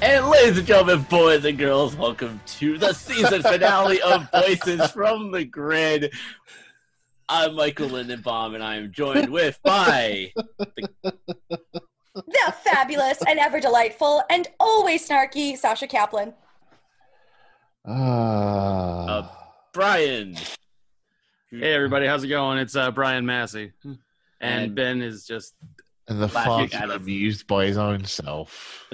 And ladies and gentlemen, boys and girls, welcome to the season finale of Voices from the Grid. I'm Michael Lindenbaum, and I am joined with by the fabulous and ever delightful and always snarky Sasha Kaplan. Brian. Hey everybody, how's it going? It's Brian Massey, and Ben is just the fuck amused by his own self.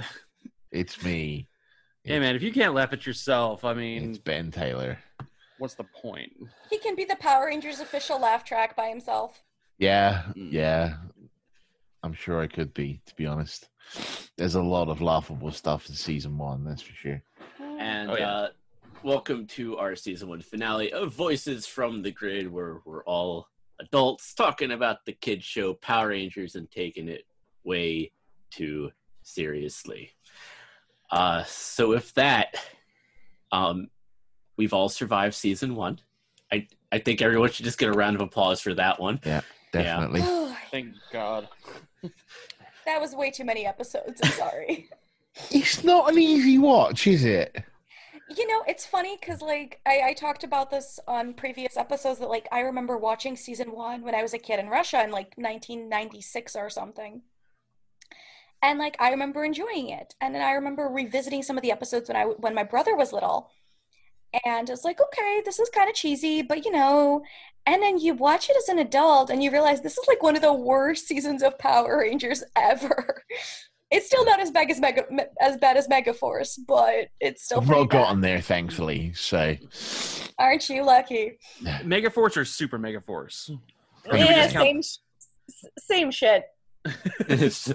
It's me. Hey man, if you can't laugh at yourself, I mean, it's Ben Taylor. What's the point? He can be the Power Rangers official laugh track by himself. Yeah. I'm sure I could be, to be honest. There's a lot of laughable stuff in season 1, that's for sure. And welcome to our season 1 finale of Voices from the Grid, where we're all adults talking about the kids show Power Rangers and taking it way too seriously. So with that, we've all survived season 1. I think everyone should just get a round of applause for that one. Yeah, definitely. Yeah. Thank God. That was way too many episodes. I'm sorry. It's not an easy watch, is it? You know, it's funny because, like, I talked about this on previous episodes that, like, I remember watching season 1 when I was a kid in Russia in, like, 1996 or something. And, like, I remember enjoying it. And then I remember revisiting some of the episodes when my brother was little. And it's like, okay, this is kind of cheesy, but, you know. And then you watch it as an adult and you realize this is, like, one of the worst seasons of Power Rangers ever. It's still not as bad as Megaforce, but it's still pretty bad. Gotten there, thankfully, so. Aren't you lucky? Megaforce or Super Megaforce? Yeah, same shit. It's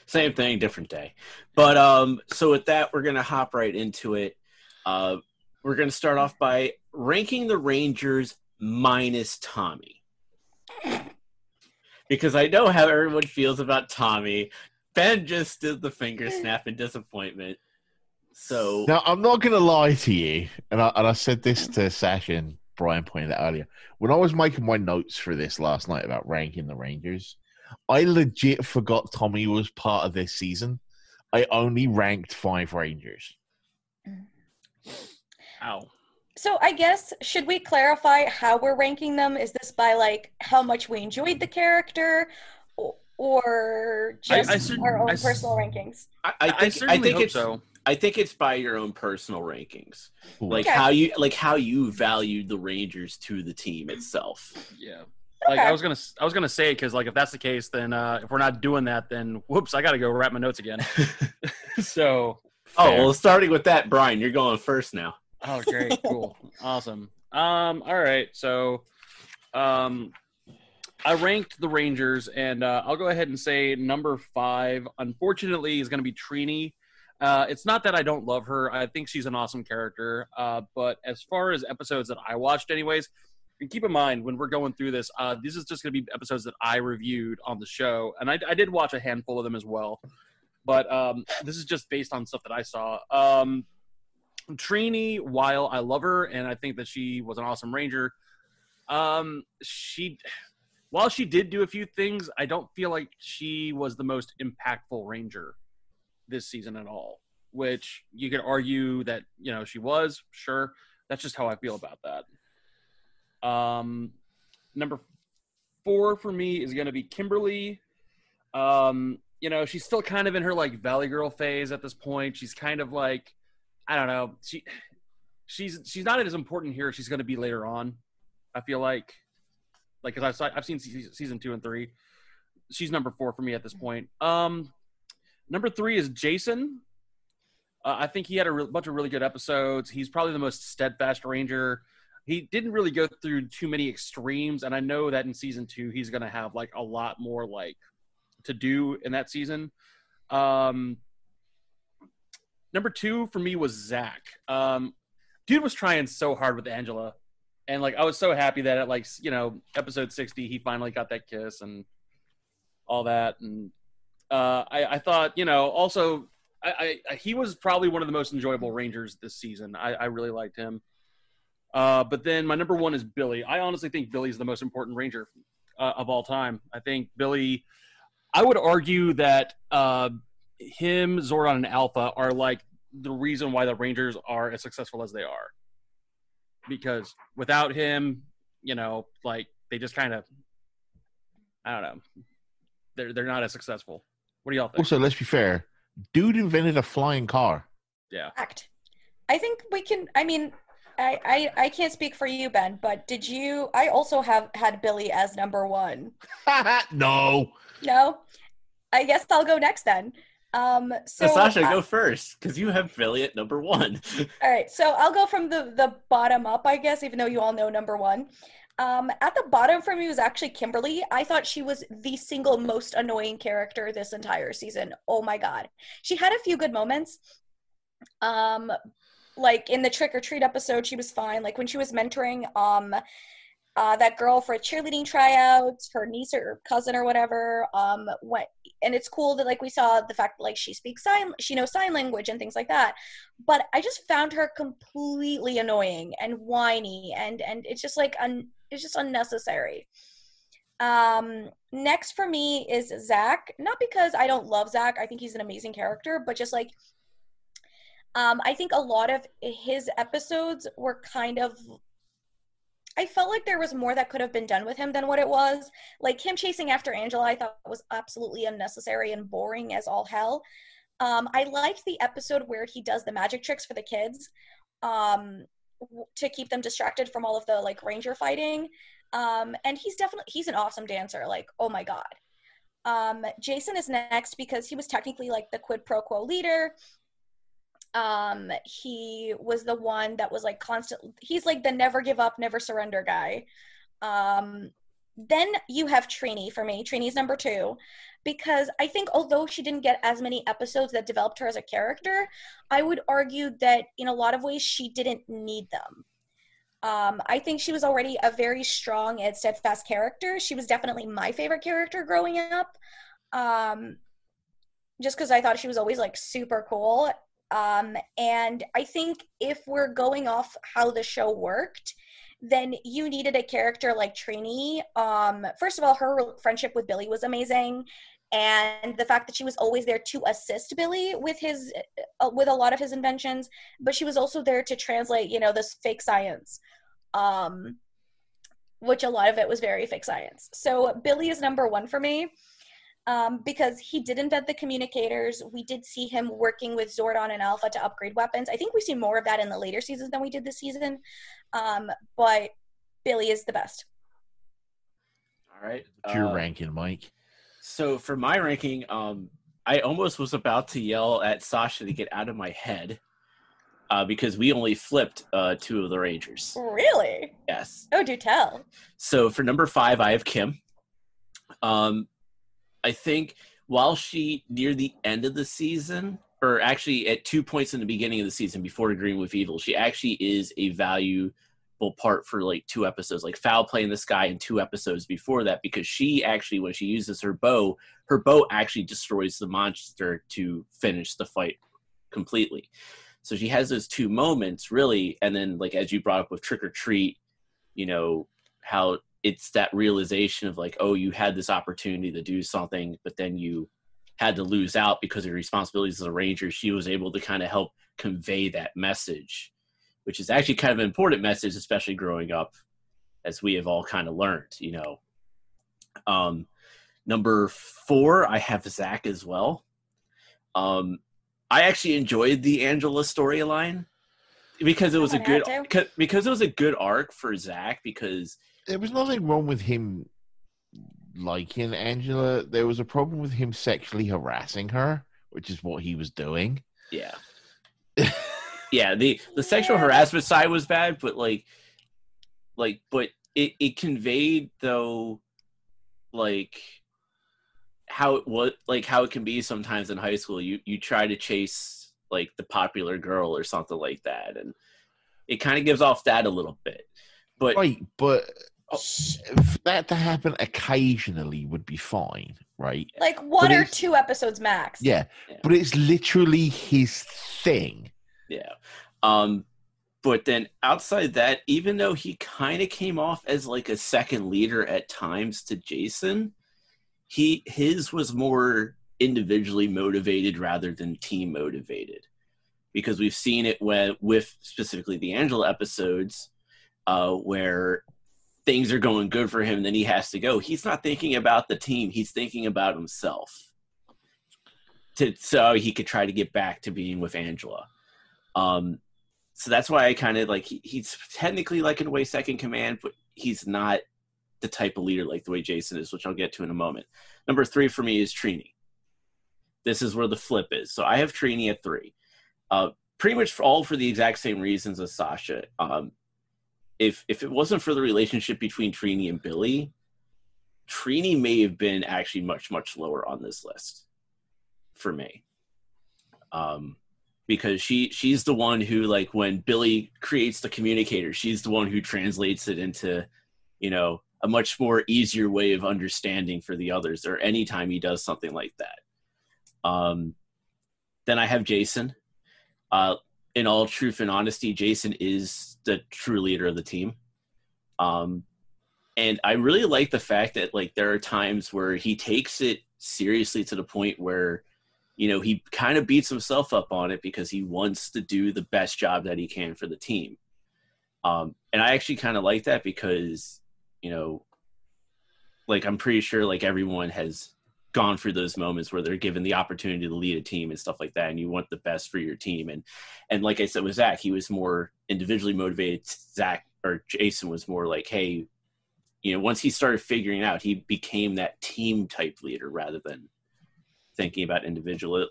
same thing, different day. But so with that, we're gonna hop right into it. We're gonna start off by ranking the Rangers minus Tommy, because I know how everyone feels about Tommy. Ben just did the finger snap in disappointment. So now I'm not gonna lie to you, and I said this to Sasha and Brian pointed out earlier. When I was making my notes for this last night about ranking the Rangers, I legit forgot Tommy was part of this season. I only ranked 5 Rangers. Ow. So I guess, should we clarify how we're ranking them? Is this by, like, how much we enjoyed the character, or just our own personal rankings? I think it's by your own personal rankings, like okay. how you valued the Rangers to the team itself. Yeah. Like I was gonna say, because like if that's the case, then if we're not doing that, then whoops, I gotta go wrap my notes again. So. Well, starting with that, Brian, you're going first now. Oh, great, cool, awesome. All right, so, I ranked the Rangers, and I'll go ahead and say number 5. Unfortunately, is going to be Trini. It's not that I don't love her; I think she's an awesome character. But as far as episodes that I watched, anyways. And keep in mind, when we're going through this is just going to be episodes that I reviewed on the show. And I did watch a handful of them as well. But this is just based on stuff that I saw. Trini, while I love her, and I think that she was an awesome Ranger, while she did do a few things, I don't feel like she was the most impactful Ranger this season at all. Which you could argue that, you know, she was. Sure. That's just how I feel about that. Number 4 for me is going to be Kimberly. You know, she's still kind of in her like Valley Girl phase at this point. She's kind of like, I don't know. She's not as important here as she's going to be later on. I feel like because I've seen season 2 and 3. She's number 4 for me at this point. Number 3 is Jason. I think he had a bunch of really good episodes. He's probably the most steadfast Ranger. He didn't really go through too many extremes, and I know that in season 2 he's going to have like a lot more like to do in that season. Number 2 for me was Zach. Dude was trying so hard with Angela, and like I was so happy that at like, you know, episode 60 he finally got that kiss and all that. And I thought, you know, also he was probably one of the most enjoyable Rangers this season. I really liked him. But then my number 1 is Billy. I honestly think Billy's the most important Ranger of all time. I think Billy, I would argue that him, Zordon, and Alpha are like the reason why the Rangers are as successful as they are. Because without him, like they just kind of, I don't know, they're not as successful. What do y'all think? Also, let's be fair. Dude invented a flying car. Yeah. Fact. I think we can. I mean, I can't speak for you, Ben, but did you? I also have had Billy as number one. No. No, I guess I'll go next then. So Sasha, go first because you have Billy at number one. All right, so I'll go from the bottom up, I guess, even though you all know number one. At the bottom for me was actually Kimberly. I thought she was the single most annoying character this entire season. Oh my god, she had a few good moments. Like in the Trick or Treat episode, she was fine. Like when she was mentoring that girl for cheerleading tryouts, her niece or cousin or whatever. And it's cool that like we saw the fact that like she knows sign language and things like that. But I just found her completely annoying and whiny, and it's just like it's just unnecessary. Next for me is Zach. Not because I don't love Zach. I think he's an amazing character, but just like I think a lot of his episodes were kind of, I felt like there was more that could have been done with him than what it was. Like him chasing after Angela, I thought was absolutely unnecessary and boring as all hell. I liked the episode where he does the magic tricks for the kids to keep them distracted from all of the like ranger fighting. And he's an awesome dancer. Like, oh my God. Jason is next because he was technically like the quid pro quo leader. He was the one that was like he's like the never give up, never surrender guy. Then you have Trini for me. Trini's number two, because I think although she didn't get as many episodes that developed her as a character, I would argue that in a lot of ways she didn't need them. I think she was already a very strong and steadfast character. She was definitely my favorite character growing up. Just because I thought she was always like super cool. And I think if we're going off how the show worked, then you needed a character like Trini. First of all, her friendship with Billy was amazing. And the fact that she was always there to assist Billy with with a lot of his inventions, but she was also there to translate, this fake science, which a lot of it was very fake science. So Billy is number one for me. Because he did invent the communicators. We did see him working with Zordon and Alpha to upgrade weapons. I think we see more of that in the later seasons than we did this season. But Billy is the best. All right. What's your ranking, Mike? So for my ranking, I almost was about to yell at Sasha to get out of my head because we only flipped two of the Rangers. Really? Yes. Oh, do tell. So for number 5, I have Kim. I think while she, near the end of the season, or actually at 2 points in the beginning of the season before agreeing with Evil, she actually is a valuable part for like 2 episodes, like Foul Play in the Sky in 2 episodes before that, because she actually, when she uses her bow actually destroys the monster to finish the fight completely. So she has those 2 moments really, and then like as you brought up with Trick or Treat, how it's that realization of like, oh, you had this opportunity to do something, but then you had to lose out because of your responsibilities as a ranger. She was able to kind of help convey that message, which is actually kind of an important message, especially growing up, as we have all kind of learned, Number 4, I have Zach as well. I actually enjoyed the Angela storyline because it was because it was a good arc for Zach, because there was nothing wrong with him liking Angela. There was a problem with him sexually harassing her, which is what he was doing. Yeah. Yeah, the sexual harassment side was bad, but but it conveyed though how it can be sometimes in high school. You try to chase like the popular girl or something like that, and it kind of gives off that a little bit. But right, but that to happen occasionally would be fine, right? Like 1 or 2 episodes max. Yeah, but it's literally his thing. Yeah. But then outside that, even though he kind of came off as like a second leader at times to Jason, his was more individually motivated rather than team motivated. because we've seen it with specifically the Angela episodes where things are going good for him, then he has to go. He's not thinking about the team. He's thinking about himself so he could try to get back to being with Angela. So that's why I kind of like, he's technically like in a way second command, but he's not the type of leader like the way Jason is, which I'll get to in a moment. Number 3 for me is Trini. This is where the flip is. So I have Trini at 3. Pretty much all for the exact same reasons as Sasha. If it wasn't for the relationship between Trini and Billy, Trini may have been actually much, much lower on this list for me. Because she's the one who, like, when Billy creates the communicator, she's the one who translates it into, you know, a much more easier way of understanding for the others, or anytime he does something like that. Then I have Jason. In all truth and honesty, Jason is the true leader of the team. And I really like the fact that, like, there are times where he takes it seriously to the point where, you know, he kind of beats himself up on it because he wants to do the best job that he can for the team. And I actually kind of like that because, you know, like, I'm pretty sure, like, everyone has gone through those moments where they're given the opportunity to lead a team and stuff like that, and you want the best for your team. And like I said with Zach, he was more individually motivated. Zach or Jason was more like, hey, you know, once he started figuring it out, he became that team type leader rather than thinking about individually.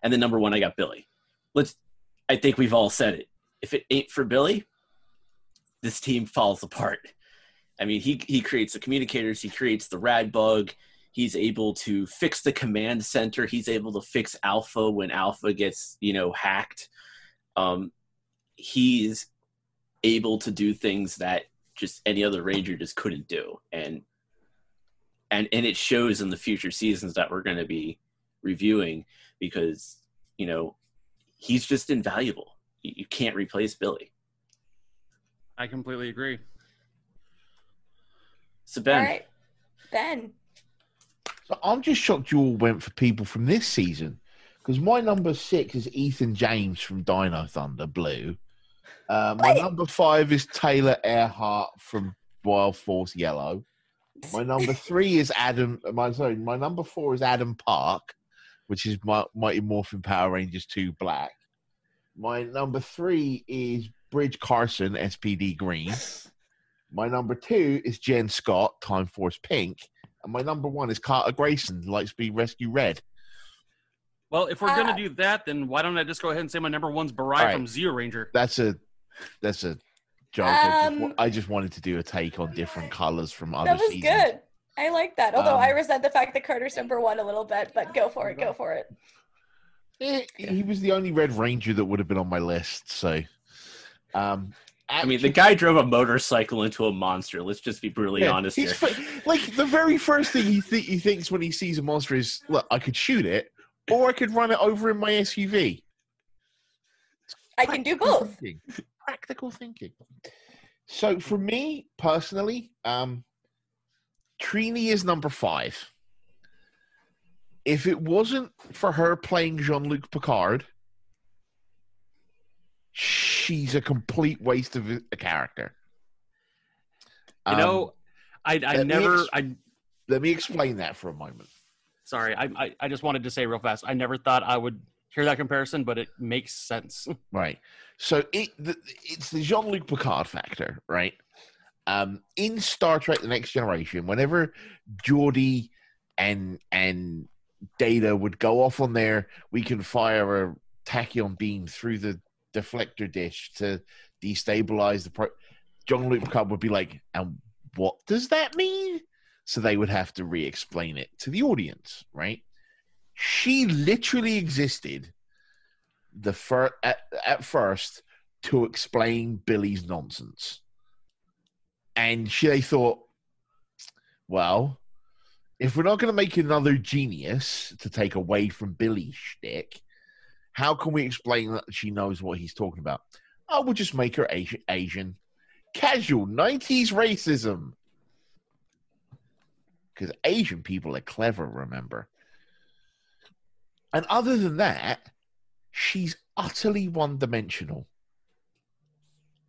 And then number 1, I got Billy. I think we've all said it. If it ain't for Billy, this team falls apart. I mean, he creates the communicators, he creates the rad bug, he's able to fix the command center, he's able to fix Alpha when Alpha gets, you know, hacked. He's able to do things that just any other Ranger just couldn't do. And it shows in the future seasons that we're going to be reviewing because, you know, he's just invaluable. You can't replace Billy. I completely agree. So Ben. All right, Ben. So I'm just shocked you all went for people from this season because my number 6 is Ethan James from Dino Thunder Blue. My number 5 is Taylor Earhart from Wild Force Yellow. My number 3 is my number 4 is Adam Park, which is Mighty Morphin Power Rangers 2 Black. My number 3 is Bridge Carson, SPD Green. My number 2 is Jen Scott, Time Force Pink. And my number 1 is Carter Grayson, Lightspeed Rescue Red. Well, if we're going to do that, then why don't I just go ahead and say my number 1's Barai from Zeo Ranger? That's a joke. I just wanted to do a take on different colors from other seasons. That was good. I like that. Although I resent the fact that Carter's number 1 a little bit, but go for it. He was the only Red Ranger that would have been on my list, so... I mean, the guy drove a motorcycle into a monster. Let's just be brutally honest here. Like, the very first thing he thinks when he sees a monster is, look, I could shoot it, or I could run it over in my SUV. I can do both. Practical thinking. So, for me, personally, Trini is number 5. If it wasn't for her playing Jean-Luc Picard, she's a complete waste of a character. You know, let me explain that for a moment. Sorry, I just wanted to say real fast. I never thought I would hear that comparison, but it makes sense. Right. So it's the Jean-Luc Picard factor, right? In Star Trek: The Next Generation, whenever Geordi and Data would go off on there, we can fire a tachyon beam through the deflector dish to destabilize Jean-Luc Picard would be like, and what does that mean? So they would have to re-explain it to the audience, right? She literally existed at first to explain Billy's nonsense. And they thought, well, if we're not going to make another genius to take away from Billy's shtick, how can we explain that she knows what he's talking about? Oh, we'll just make her Asian. Casual 90s racism. Because Asian people are clever, remember? And other than that, she's utterly one-dimensional,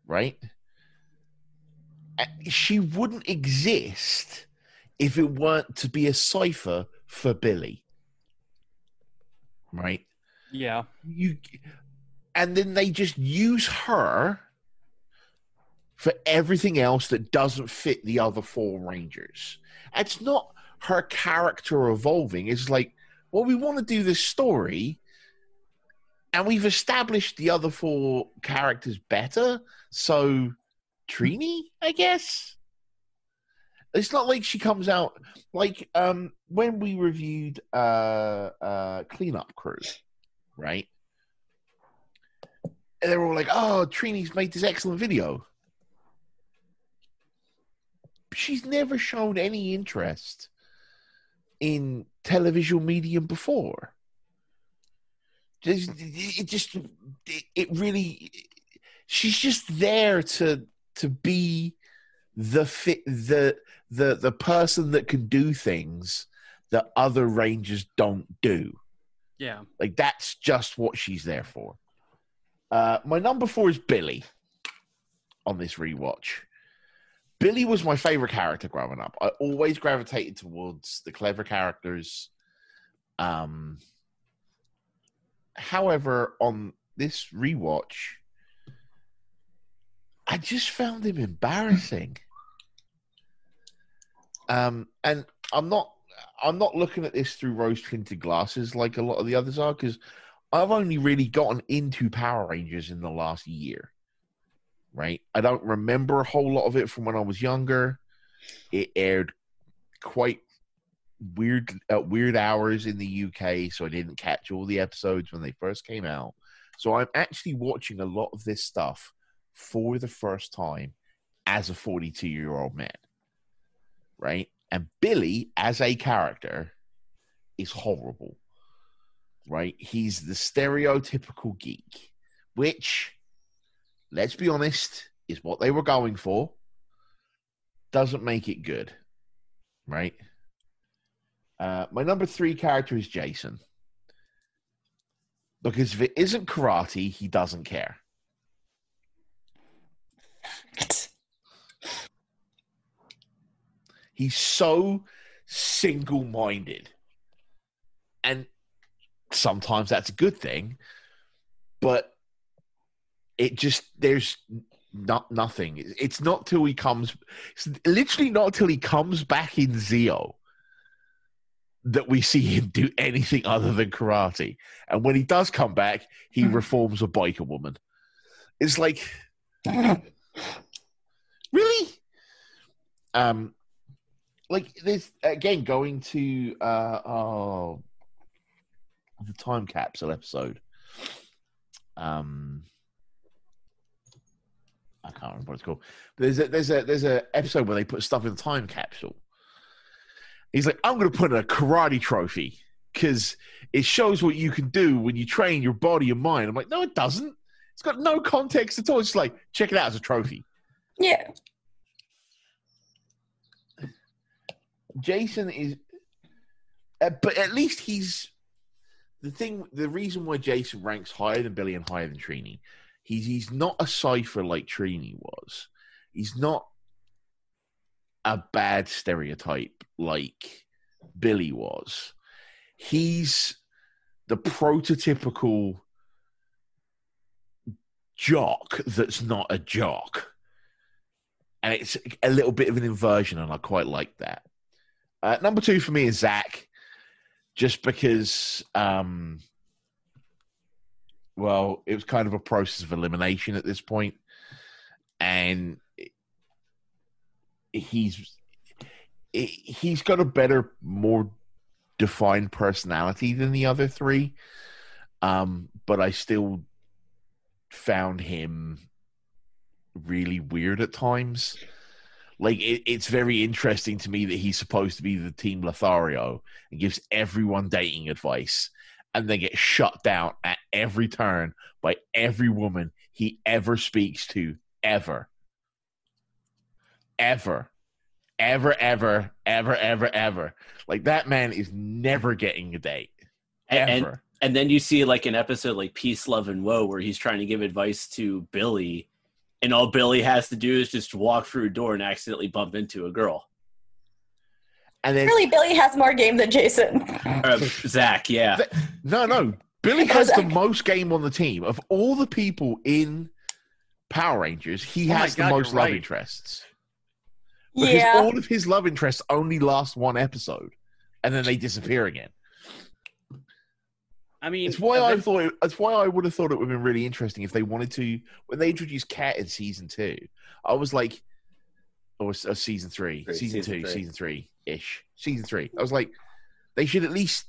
right? She wouldn't exist if it weren't to be a cipher for Billy, right? Yeah. And then they just use her for everything else that doesn't fit the other four Rangers. It's not her character evolving. It's like, well, we want to do this story, and we've established the other four characters better, so Trini, I guess? It's not like she comes out like when we reviewed Cleanup Crew, right? And they were all like, oh, Trini's made this excellent video. She's never shown any interest in television medium before. It really, she's just there to be the person that can do things that other Rangers don't do. Yeah. Like, that's just what she's there for. My number 4 is Billy on this rewatch. Billy was my favorite character growing up. I always gravitated towards the clever characters. However, on this rewatch, I just found him embarrassing. And I'm not looking at this through rose-tinted glasses like a lot of the others are, because I've only really gotten into Power Rangers in the last year. Right? I don't remember a whole lot of it from when I was younger. It aired quite weird hours in the UK, so I didn't catch all the episodes when they first came out. So I'm actually watching a lot of this stuff for the first time as a 42-year-old man. Right? And Billy, as a character, is horrible. Right? He's the stereotypical geek, which, let's be honest, is what they were going for. Doesn't make it good, right? My number 3 character is Jason. Because if it isn't karate, he doesn't care. He's so single-minded. And sometimes that's a good thing, but it just, there's nothing. It's literally not till he comes back in Zeo that we see him do anything other than karate. And when he does come back, he reforms a biker woman. It's like, really? Like this, again, going to the time capsule episode. I can't remember what it's called. But there's a episode where they put stuff in the time capsule. He's like, I'm going to put in a karate trophy because it shows what you can do when you train your body and mind. I'm like, no, it doesn't. It's got no context at all. It's just like, check it out as a trophy. Yeah. Jason is, but at least he's the reason why Jason ranks higher than Billy and higher than Trini. He's not a cipher like Trini was. He's not a bad stereotype like Billy was. He's the prototypical jock that's not a jock. And it's a little bit of an inversion, and I quite like that. Number 2 for me is Zach, just because, well, it was kind of a process of elimination at this point, and he's got a better, more defined personality than the other 3, but I still found him really weird at times. Like, it's very interesting to me that he's supposed to be the Team Lothario and gives everyone dating advice, and then gets shut down at every turn by every woman he ever speaks to, ever. Ever. Ever, ever, ever, ever, ever. Like, that man is never getting a date. Ever. And then you see like an episode like Peace, Love, and Woe where he's trying to give advice to Billy, and all Billy has to do is just walk through a door and accidentally bump into a girl. And then Really, Billy has more game than Jason. Zach, yeah. no. Billy has the most game on the team of all the people in Power Rangers. He has the most love interests. Because Yeah. all of his love interests only last one episode, and then they disappear again. I mean, It's why I thought. That's why I would have thought it would have been really interesting if they wanted to. When they introduced Kat in season 2, I was like, or season 3, season 3 season 3. I was like, they should at least,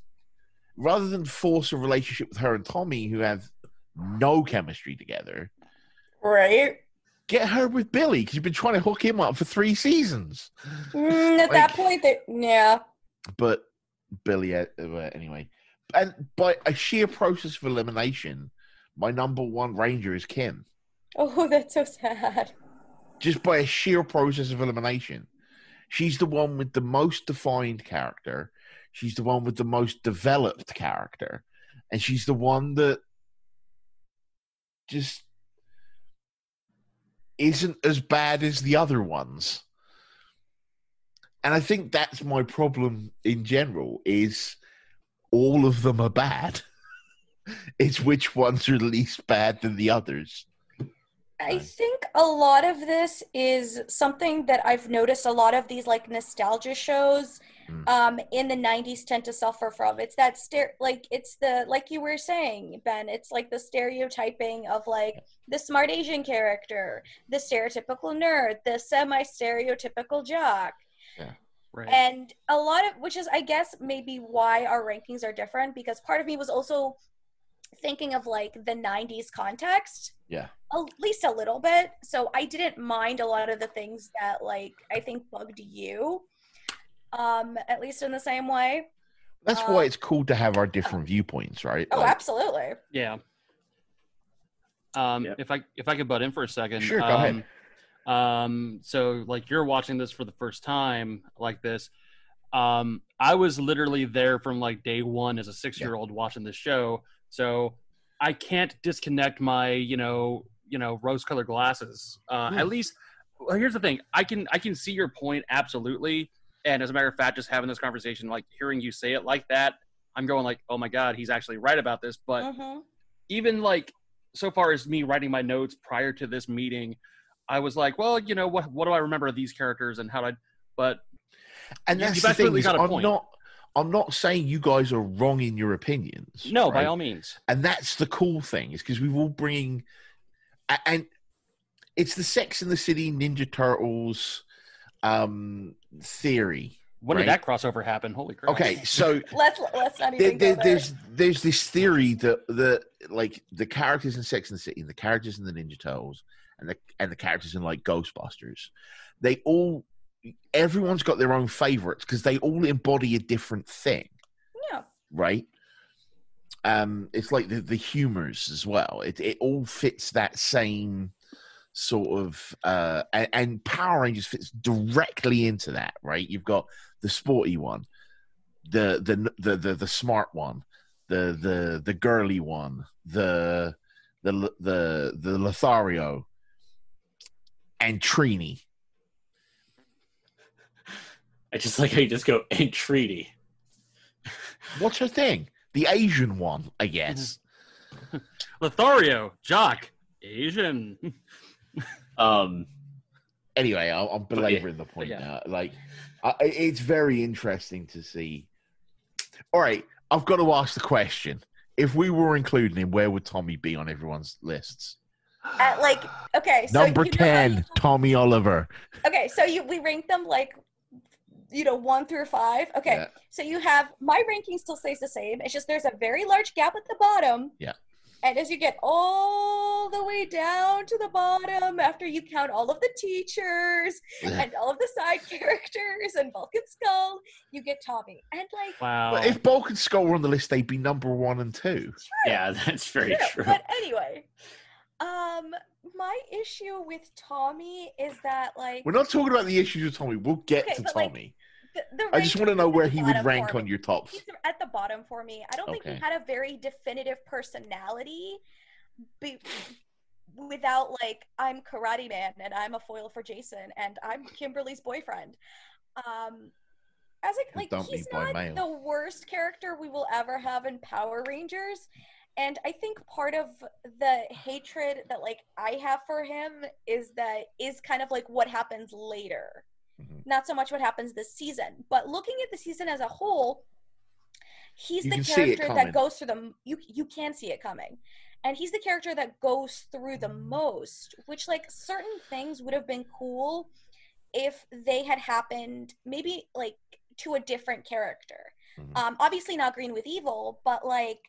rather than force a relationship with her and Tommy, who have no chemistry together, Right. get her with Billy, because you've been trying to hook him up for 3 seasons. At that point, yeah. But Billy, anyway. And by a sheer process of elimination, my number 1 Ranger is Kim. Oh, that's so sad. Just by a sheer process of elimination. She's the one with the most defined character. She's the one with the most developed character. And she's the one that just isn't as bad as the other ones. And I think that's my problem in general, is all of them are bad. It's which ones are least bad than the others. I think a lot of this is something that I've noticed a lot of these like nostalgia shows in the 90s tend to suffer from. It's that like you were saying, Ben, it's like the stereotyping of like the smart Asian character, the stereotypical nerd, the semi-stereotypical jock. Yeah. right. And a lot of, which is, I guess, maybe why our rankings are different, because part of me was also thinking of like the 90s context. Yeah. At least a little bit. So I didn't mind a lot of the things that like I think bugged you. At least in the same way. That's why it's cool to have our different viewpoints, right? Oh, Like, absolutely. Yeah. Yep. If I could butt in for a second. Sure, go ahead. So like you're watching this for the first time like this. I was literally there from like day one as a 6-year-old watching this show. So I can't disconnect my, rose-colored glasses. At least, well, here's the thing. I can see your point absolutely. And as a matter of fact, just having this conversation, like hearing you say it like that, I'm going like, oh my God, he's actually right about this. But even like, so far as me writing my notes prior to this meeting, I was like, well, what do I remember of these characters and and that's you've the thing, absolutely is got a point. I'm not saying you guys are wrong in your opinions. No, by right? all means. And that's the cool thing, is because we've all bringing, and it's the Sex and the City Ninja Turtles theory. When right? did that crossover happen? Holy crap. Okay, so Let's not even go there. there's this theory that like the characters in Sex and the City, the characters in the Ninja Turtles, and the characters in like Ghostbusters, everyone's got their own favorites because they all embody a different thing. Yeah. Right. It's like the humors as well. It all fits that same sort of and Power Rangers fits directly into that. Right. You've got the sporty one, the smart one, the girly one, the Lothario, and Trini. I just like how you just go, and Trini. What's her thing? The Asian one, I guess. Lothario, Jock, Asian. Anyway, I'm belaboring the point now. Like, it's very interesting to see. All right, I've got to ask the question. If we were including him, where would Tommy be on everyone's lists? Okay, so Number 10, Tommy Oliver. Okay, so we rank them like 1 through 5. Okay, Yeah. So you have, my ranking still stays the same. It's just there's a very large gap at the bottom. Yeah. And as you get all the way down to the bottom, after you count all of the teachers and all of the side characters and Bulk and Skull, you get Tommy. And like, Wow. But if Bulk and Skull were on the list, they'd be number 1 and 2. true, Yeah, that's very true. But anyway, my issue with Tommy is that like, We're not talking about the issues with Tommy. We'll get Okay, to but, like, Tommy. The I just want to Ranger know is where at the he would bottom rank for on me. your tops. He's at the bottom for me. I don't think he Okay. had a very definitive personality without like, I'm Karate Man and I'm a foil for Jason and I'm Kimberly's boyfriend. As a, like, Dumped me he's by not mail. the worst character we will ever have in Power Rangers. And I think part of the hatred that like I have for him is kind of like what happens later. Mhm. Not so much what happens this season, but looking at the season as a whole, he's You the can see it character coming. that goes through the you can see it coming. And he's the character that goes through the most, which like certain things would have been cool if they had happened maybe like to a different character. Mhm. Obviously not Green with Evil, but like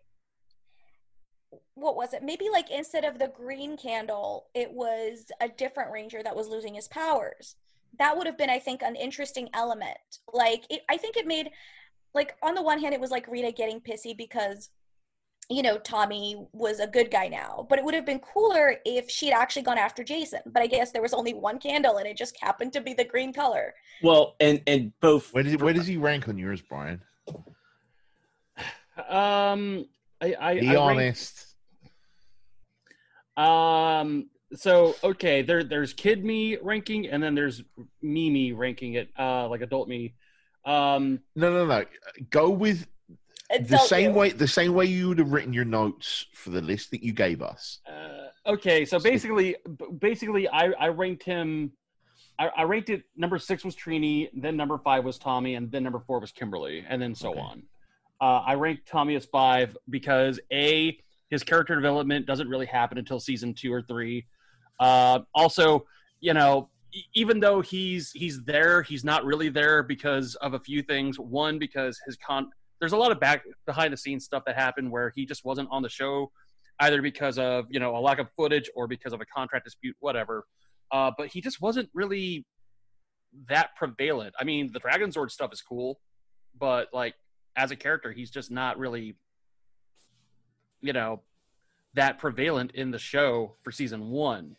what was it? Maybe like instead of the green candle, it was a different ranger that was losing his powers. That would have been, I think, an interesting element. Like, I think it made, like, on the one hand, it was like Rita getting pissy because, you know, Tommy was a good guy now. But it would have been cooler if she'd actually gone after Jason. But I guess there was only one candle and it just happened to be the green color. Well, and both. Where does he rank on yours, Brian? Be honest. So okay, there's kid me ranking, and then there's me ranking it, like adult me. No. Go with the same way you would have written your notes for the list that you gave us. Okay, so basically, I ranked him. I ranked it. Number 6 was Trini, then number 5 was Tommy, and then number 4 was Kimberly, and then so on. I ranked Tommy as 5 because his character development doesn't really happen until season 2 or 3. Also, you know, even though he's there, he's not really there because of a few things. One, because there's a lot of behind the scenes stuff that happened where he just wasn't on the show, either because of, you know, a lack of footage or because of a contract dispute, whatever. But he just wasn't really that prevalent. I mean, the Dragon Zord stuff is cool, but like as a character, he's just not really, you know, that prevalent in the show for season 1.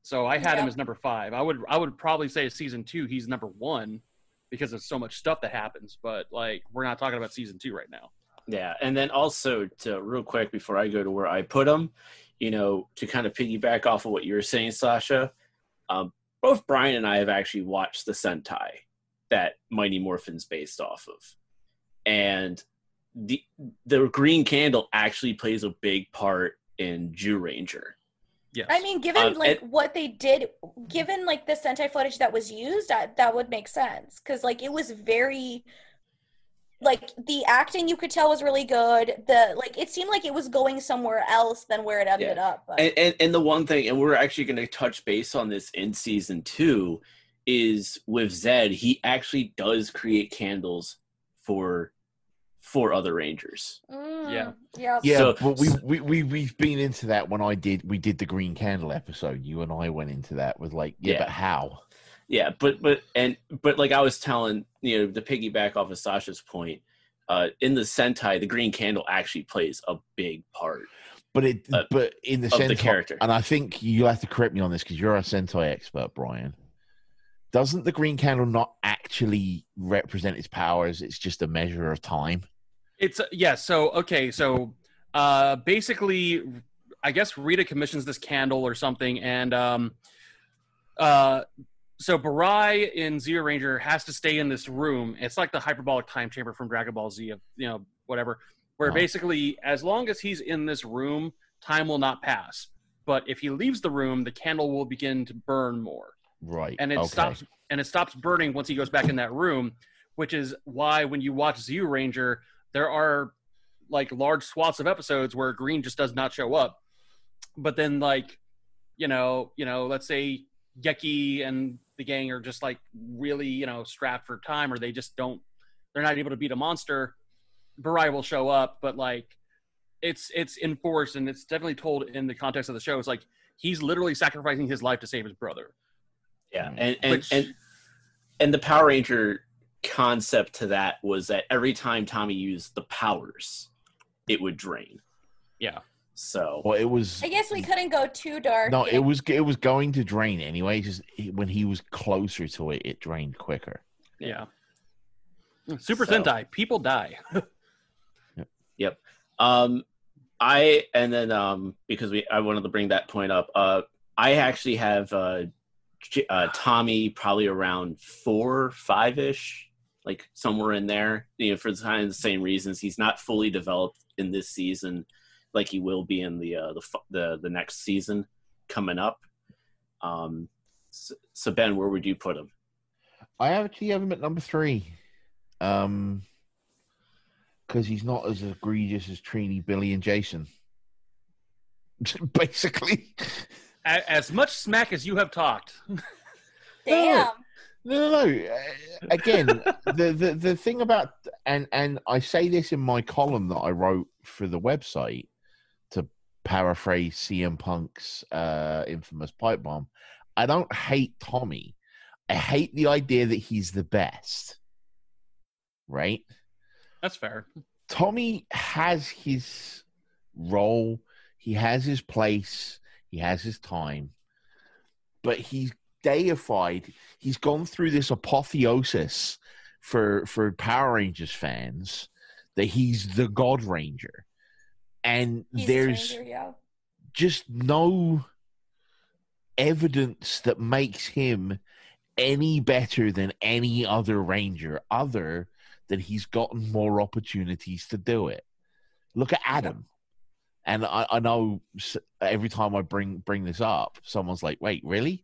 So I had him as number 5. I would probably say season 2 he's number 1 because there's so much stuff that happens. But like we're not talking about season 2 right now. Yeah, and then also to real quick before I go to where I put him, you know, to kind of piggyback off of what you were saying, Sasha. Both Brian and I have actually watched the Sentai that Mighty Morphin's based off of, and the green candle actually plays a big part in Zyuranger. Yes. I mean, given like what they did, given like the Sentai footage that was used, that would make sense because like it was very, like the acting you could tell was really good. It seemed like it was going somewhere else than where it ended up. But. And the one thing, and we're actually going to touch base on this in season 2, is with Zed, he actually does create candles for other Rangers. Yeah. So, but we've been into that when we did the Green Candle episode. You and I went into that with like, but how? Yeah, but like I was telling, you know, to piggyback off of Sasha's point, in the Sentai, the green candle actually plays a big part. But in the Sentai, the character, and I think you have to correct me on this because you're a Sentai expert, Brian. Doesn't the green candle not actually represent its powers? It's just a measure of time. It's So basically, I guess Rita commissions this candle or something, and so Barai in Zyuranger has to stay in this room. It's like the hyperbolic time chamber from Dragon Ball Z, of, you know, whatever, where basically as long as he's in this room, time will not pass. But if he leaves the room, the candle will begin to burn more. Right. And it stops burning once he goes back in that room, which is why when you watch Zyuranger, there are like large swaths of episodes where Green just does not show up. But then like, you know, let's say Geki and the gang are just like really, you know, strapped for time, or they're not able to beat a monster. Barai will show up, but like it's enforced, and it's definitely told in the context of the show. It's like he's literally sacrificing his life to save his brother. Yeah, and the Power Ranger concept to that was that every time Tommy used the powers, it would drain. Yeah. So well, it was. I guess we couldn't go too dark. No, it was going to drain anyway. Just when he was closer to it, it drained quicker. Yeah. Super So- Sentai, people die. Yep. Because I wanted to bring that point up. I actually have Tommy probably around 4, 5-ish, like somewhere in there. For kind of the same reasons. He's not fully developed in this season, like he will be in the next season coming up. So Ben, where would you put him? I actually have him at number 3. Because he's not as egregious as Trini, Billy, and Jason. Basically. As much smack as you have talked. Damn. No. Again, the thing about and I say this in my column that I wrote for the website to paraphrase CM Punk's infamous pipe bomb. I don't hate Tommy. I hate the idea that he's the best. Right? That's fair. Tommy has his role, he has his place, he has his time, but he's deified. He's gone through this apotheosis for Power Rangers fans that he's the God Ranger. And He's there's Ranger, yeah. just no evidence that makes him any better than any other Ranger other than he's gotten more opportunities to do it. Look at Adam. And I know every time I bring this up, someone's like, wait, really?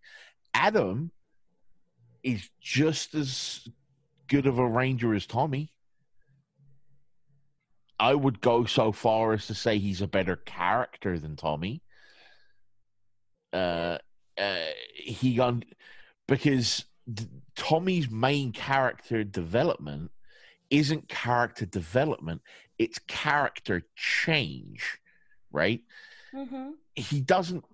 Adam is just as good of a Ranger as Tommy. I would go so far as to say he's a better character than Tommy. Because Tommy's main character development isn't character development, it's character change, right? Mm-hmm.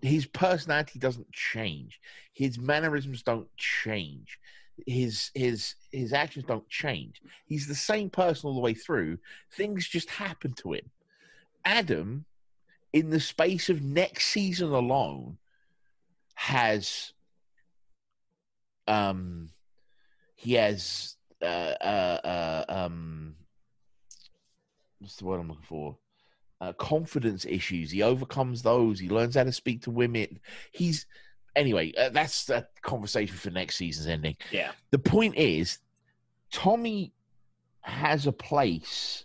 His personality doesn't change. His mannerisms don't change. His actions don't change. He's the same person all the way through. Things just happen to him. Adam, in the space of next season alone, has what's the word I'm looking for? Confidence issues. He overcomes those. He learns how to speak to women. Anyway, that's a conversation for next season's ending. Yeah. The point is, Tommy has a place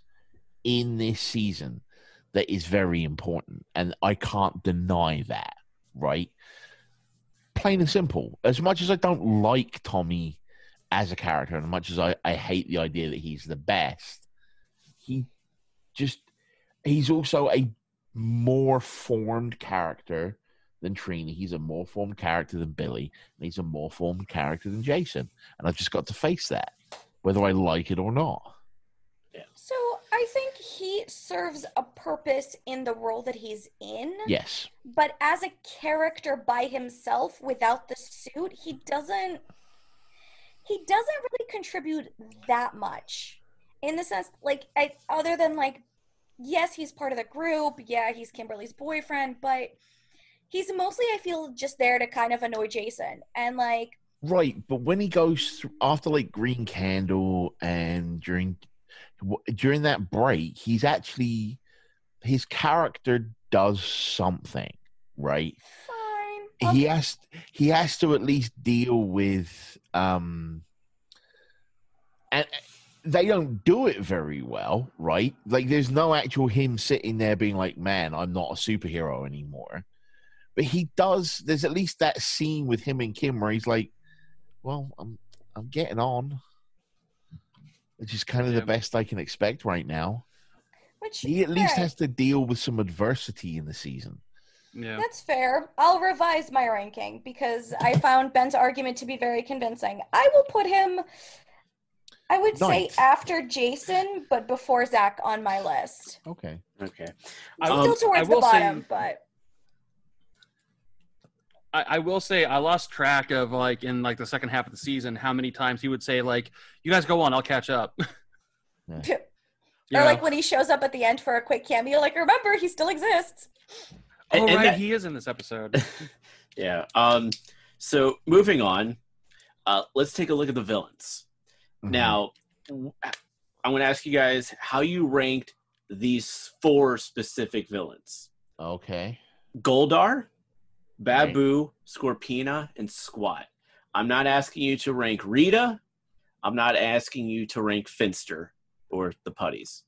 in this season that is very important, and I can't deny that, right? Plain and simple. As much as I don't like Tommy as a character, and as much as I hate the idea that he's the best, he's also a more formed character than Trini. He's a more formed character than Billy, and he's a more formed character than Jason. And I've just got to face that, whether I like it or not. So I think he serves a purpose in the role that he's in. Yes. But as a character by himself without the suit, he doesn't really contribute that much. In the sense, like, other than, like, yes, he's part of the group. Yeah, he's Kimberly's boyfriend, but he's mostly, I feel, just there to kind of annoy Jason. And, like... Right, but when he goes after, like, Green Candle and during that break, his character does something, right? Fine. He has to at least deal with and they don't do it very well, right? Like, there's no actual him sitting there being like, man, I'm not a superhero anymore. But he does. There's at least that scene with him and Kim where he's like, well, I'm getting on. Which is kind of the best I can expect right now. He at least has to deal with some adversity in the season. Yeah. That's fair. I'll revise my ranking because I found Ben's argument to be very convincing. I will put him, I would say, after Jason, but before Zach on my list. Okay. Still towards the bottom, but... I will say I lost track of, like, in, like, the second half of the season, how many times he would say, like, you guys go on, I'll catch up. Yeah. Or, like, when he shows up at the end for a quick cameo, like, remember, he still exists. Oh, and right, he is in this episode. Yeah. So, moving on, let's take a look at the villains. Mm-hmm. Now, I'm going to ask you guys how you ranked these 4 specific villains. Okay. Goldar, Right. Babu, Scorpina, and Squat. I'm not asking you to rank Rita. I'm not asking you to rank Finster or the Putties,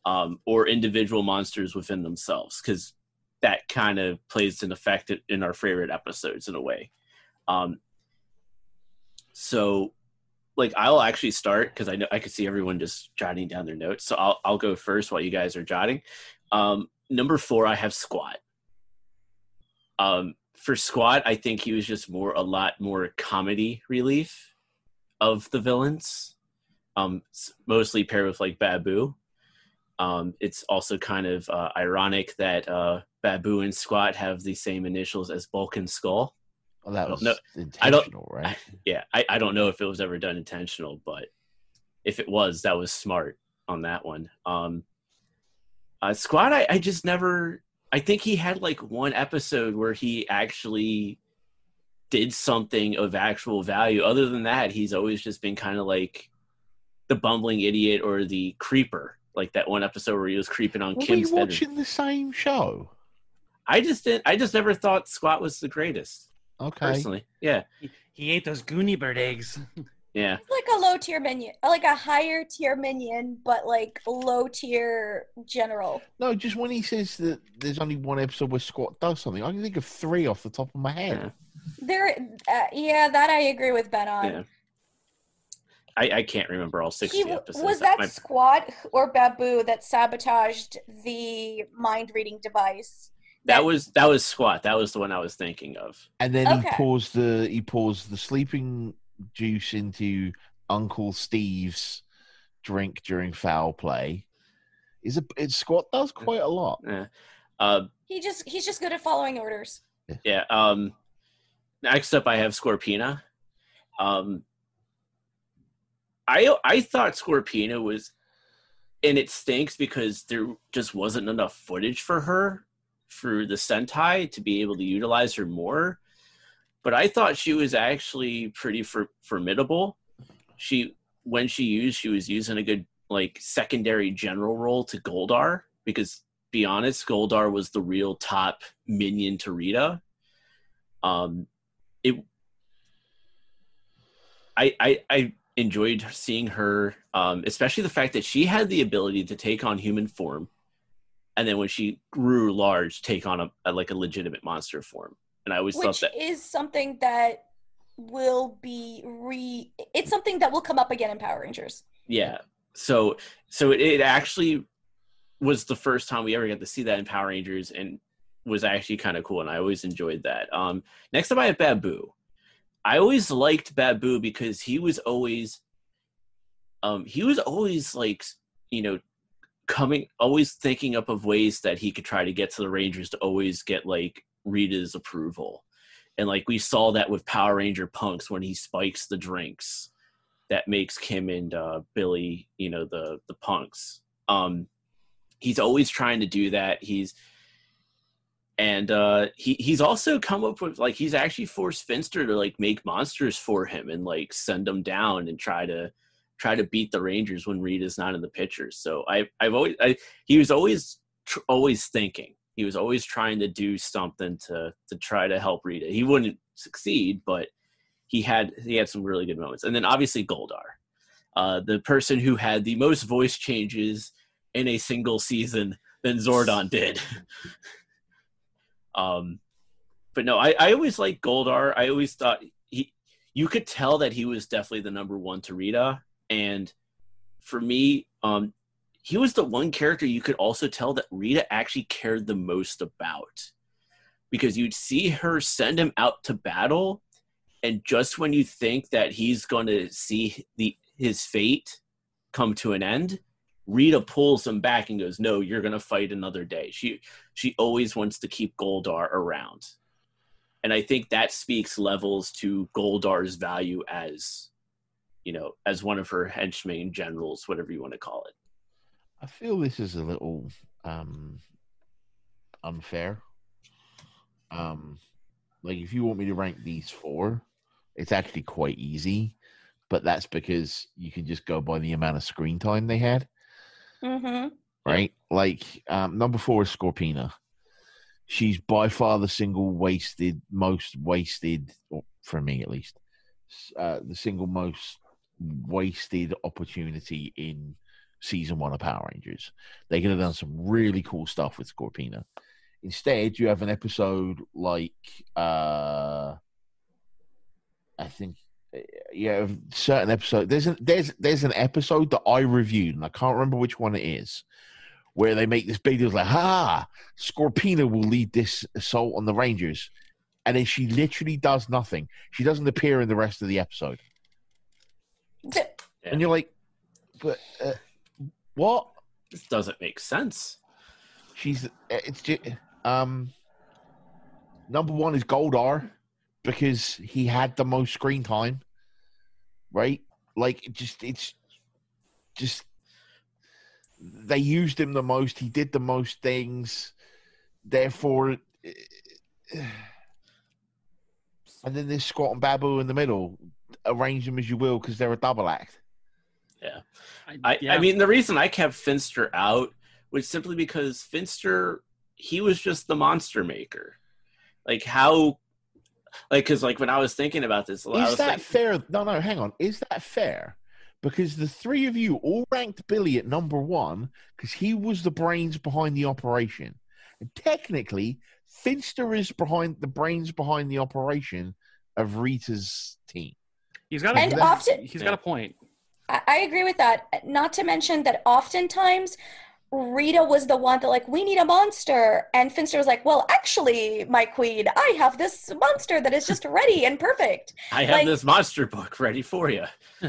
or individual monsters within themselves, because that kind of plays an effect in our favorite episodes in a way. So, like, I'll actually start because I know I can see everyone just jotting down their notes. So I'll go first while you guys are jotting. Number 4, I have Squat. For Squat, I think he was just a lot more comedy relief of the villains. Mostly paired with like Babu. It's also kind of ironic that Babu and Squat have the same initials as Bulk and Skull. Well, that was No, intentional, right? I don't know if it was ever done intentional, but if it was, that was smart on that one. Squat, I just never. I think he had like one episode where he actually did something of actual value. Other than that, he's always just been kind of like the bumbling idiot or the creeper. Like that one episode where he was creeping on Kim's bedroom. Watching the same show? I just never thought Squat was the greatest. Okay. Personally, yeah. He ate those Goonie Bird eggs. Yeah. Like a low tier minion, like a higher tier minion, but like low tier general. No, just when he says that there's only one episode where Squat does something, I can think of 3 off the top of my head. Yeah. That I agree with Ben on. Yeah. I can't remember all 60 episodes. Was that Squat or Babu that sabotaged the mind reading device? That was Squat. That was the one I was thinking of. And then he pours the sleeping juice into Uncle Steve's drink during foul play. Squat does quite a lot. Yeah. He's just good at following orders. Yeah. Next up, I have Scorpina. I thought Scorpina was, and it stinks because there just wasn't enough footage for her for the Sentai to be able to utilize her more. But I thought she was actually pretty formidable. When she was using a good like secondary general role to Goldar, because be honest, Goldar was the real top minion to Rita. I enjoyed seeing her, especially the fact that she had the ability to take on human form, and then when she grew large, take on a legitimate monster form. And I always thought that is something that will be it's something that will come up again in Power Rangers. Yeah. So it actually was the first time we ever got to see that in Power Rangers, and was actually kind of cool, and I always enjoyed that. Next up I have Babu. I always liked Babu because he was always like, you know, always thinking up of ways that he could try to get to the Rangers to always get like Rita's approval. And like we saw that with Power Ranger Punks when he spikes the drinks that makes Kim and Billy, you know, the punks. He's always trying to do that. He's also come up with like, he's actually forced Finster to like make monsters for him and like send them down and try to beat the Rangers when Rita's not in the picture. So he was always thinking. He was always trying to do something to try to help Rita. He wouldn't succeed, but he had some really good moments. And then obviously Goldar, the person who had the most voice changes in a single season than Zordon did. But no, I always liked Goldar. I always thought you could tell that he was definitely the number one to Rita. And for me, he was the one character you could also tell that Rita actually cared the most about, because you'd see her send him out to battle, and just when you think that he's going to see his fate come to an end, Rita pulls him back and goes, "No, you're going to fight another day." She always wants to keep Goldar around. And I think that speaks levels to Goldar's value as, you know, as one of her henchmen, generals, whatever you want to call it. I feel this is a little unfair. Like, if you want me to rank these 4, it's actually quite easy. but that's because you can just go by the amount of screen time they had. Mm-hmm. Right? Like, number 4 is Scorpina. She's by far the most wasted, or for me at least, the single most wasted opportunity in season 1 of Power Rangers. They could have done some really cool stuff with Scorpina. Instead, you have an episode like, I think, certain episode. There's an episode that I reviewed, and I can't remember which one it is, where they make this big deal like, Scorpina will lead this assault on the Rangers. And then she literally does nothing. She doesn't appear in the rest of the episode. Yeah. And you're like, but what? This doesn't make sense. It's just, number 1 is Goldar, because he had the most screen time, right? Like, it's just they used him the most. He did the most things. Therefore, and then there's Squat and Babu in the middle. Arrange them as you will, because they're a double act. Yeah. I mean, the reason I kept Finster out was simply because Finster, he was just the monster maker. Like, how... Like, because, like, when I was thinking about this... Is that fair? No, hang on. Is that fair? Because the 3 of you all ranked Billy at number 1 because he was the brains behind the operation. And technically, Finster is the brains behind the operation of Rita's team. He's got a point. I agree with that. Not to mention that oftentimes Rita was the one that, like, we need a monster. And Finster was like, well, actually, my queen, I have this monster that is just ready and perfect. I have this monster book ready for you.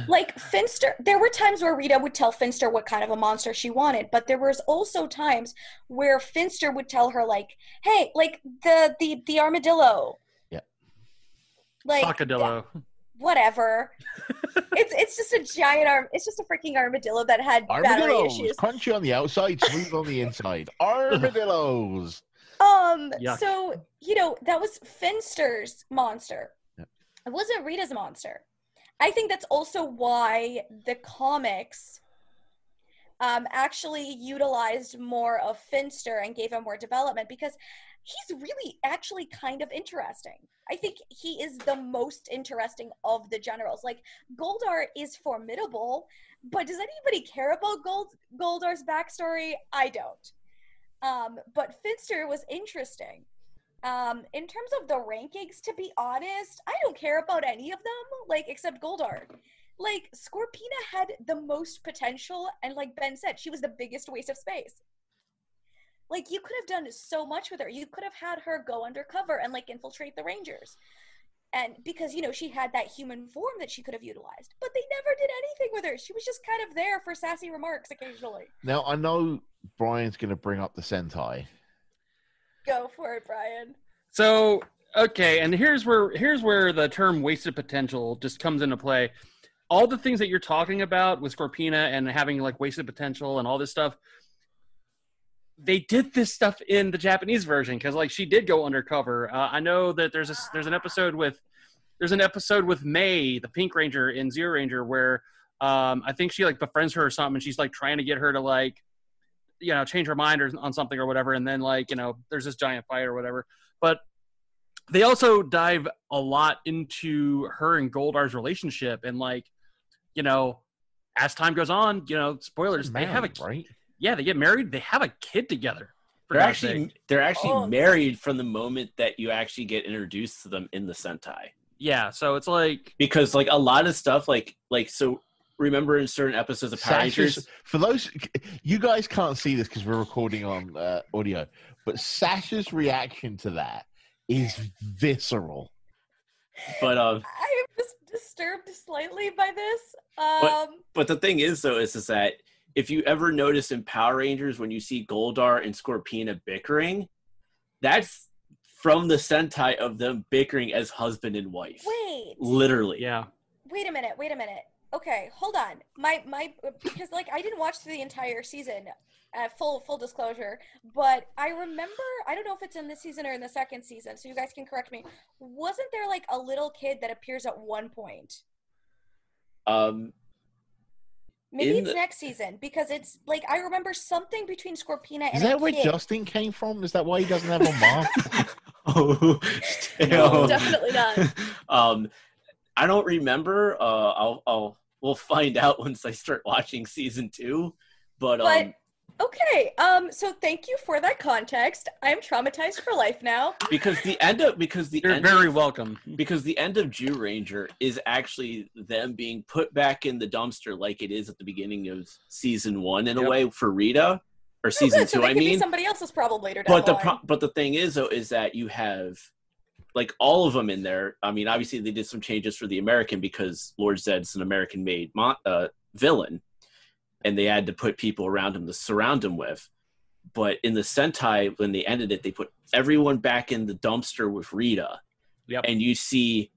Like, Finster, there were times where Rita would tell Finster what kind of a monster she wanted, but there was also times where Finster would tell her, like, hey, like, the armadillo. Yeah. Like, Socadillo. Whatever. It's just a giant it's just a freaking armadillo that had battery issues. Crunchy on the outside, smooth on the inside. Armadillos. Yuck. So, that was Finster's monster. Yep. It wasn't Rita's monster. I think that's also why the comics actually utilized more of Finster and gave him more development, because he's really actually kind of interesting. I think he is the most interesting of the generals. Like, Goldar is formidable, but does anybody care about Goldar's backstory? I don't. But Finster was interesting. In terms of the rankings, to be honest, I don't care about any of them, like, except Goldar. Like, Scorpina had the most potential, and like Ben said, she was the biggest waste of space. Like, you could have done so much with her. You could have had her go undercover and, like, infiltrate the Rangers. And because, she had that human form that she could have utilized. But they never did anything with her. She was just kind of there for sassy remarks occasionally. Now, I know Brian's going to bring up the Sentai. Go for it, Brian. So, okay, and here's where the term wasted potential just comes into play. All the things that you're talking about with Scorpina and having, like, wasted potential and all this stuff, they did this stuff in the Japanese version, because, like, she did go undercover. I know that there's an episode with May, the Pink Ranger in Zero Ranger, where I think she, like, befriends her or something, and she's, like, trying to get her to, like, change her mind on something or whatever, and then, like, there's this giant fight or whatever. But they also dive a lot into her and Goldar's relationship, and, like, as time goes on, spoilers, they have a right. Yeah, they get married. They have a kid together. They're actually married from the moment that you actually get introduced to them in the Sentai. Yeah, so it's like, because, like, a lot of stuff, like so. Remember in certain episodes of Power Rangers, for those you guys can't see this because we're recording on audio, but Sasha's reaction to that is visceral. But I am just disturbed slightly by this. But the thing is, though, is that if you ever notice in Power Rangers when you see Goldar and Scorpina bickering, that's from the Sentai of them bickering as husband and wife. Wait. Literally. Yeah. Wait a minute. Okay, hold on. My because, like, I didn't watch through the entire season. Full disclosure, but I remember, I don't know if it's in this season or in the second season, so you guys can correct me. Wasn't there, like, a little kid that appears at one point? Maybe In it's next season because it's like I remember something between Scorpina and Is that a where kid. Justin came from? Is that why he doesn't have a mom? Oh, No, definitely not. I don't remember. We'll find out once I start watching season 2. But okay. So thank you for that context. I am traumatized for life now. You're very welcome. Because the end of Jew Ranger is actually them being put back in the dumpster like it is at the beginning of season 1 in a way for Rita, or season 2. So they could be somebody else's problem later down But the line. But the thing is though is that you have like all of them in there. I mean, obviously they did some changes for the American because Lord Zedd's an American-made villain, and they had to put people around him to surround him with. But in the Sentai, when they ended it, they put everyone back in the dumpster with Rita. Yep. And you see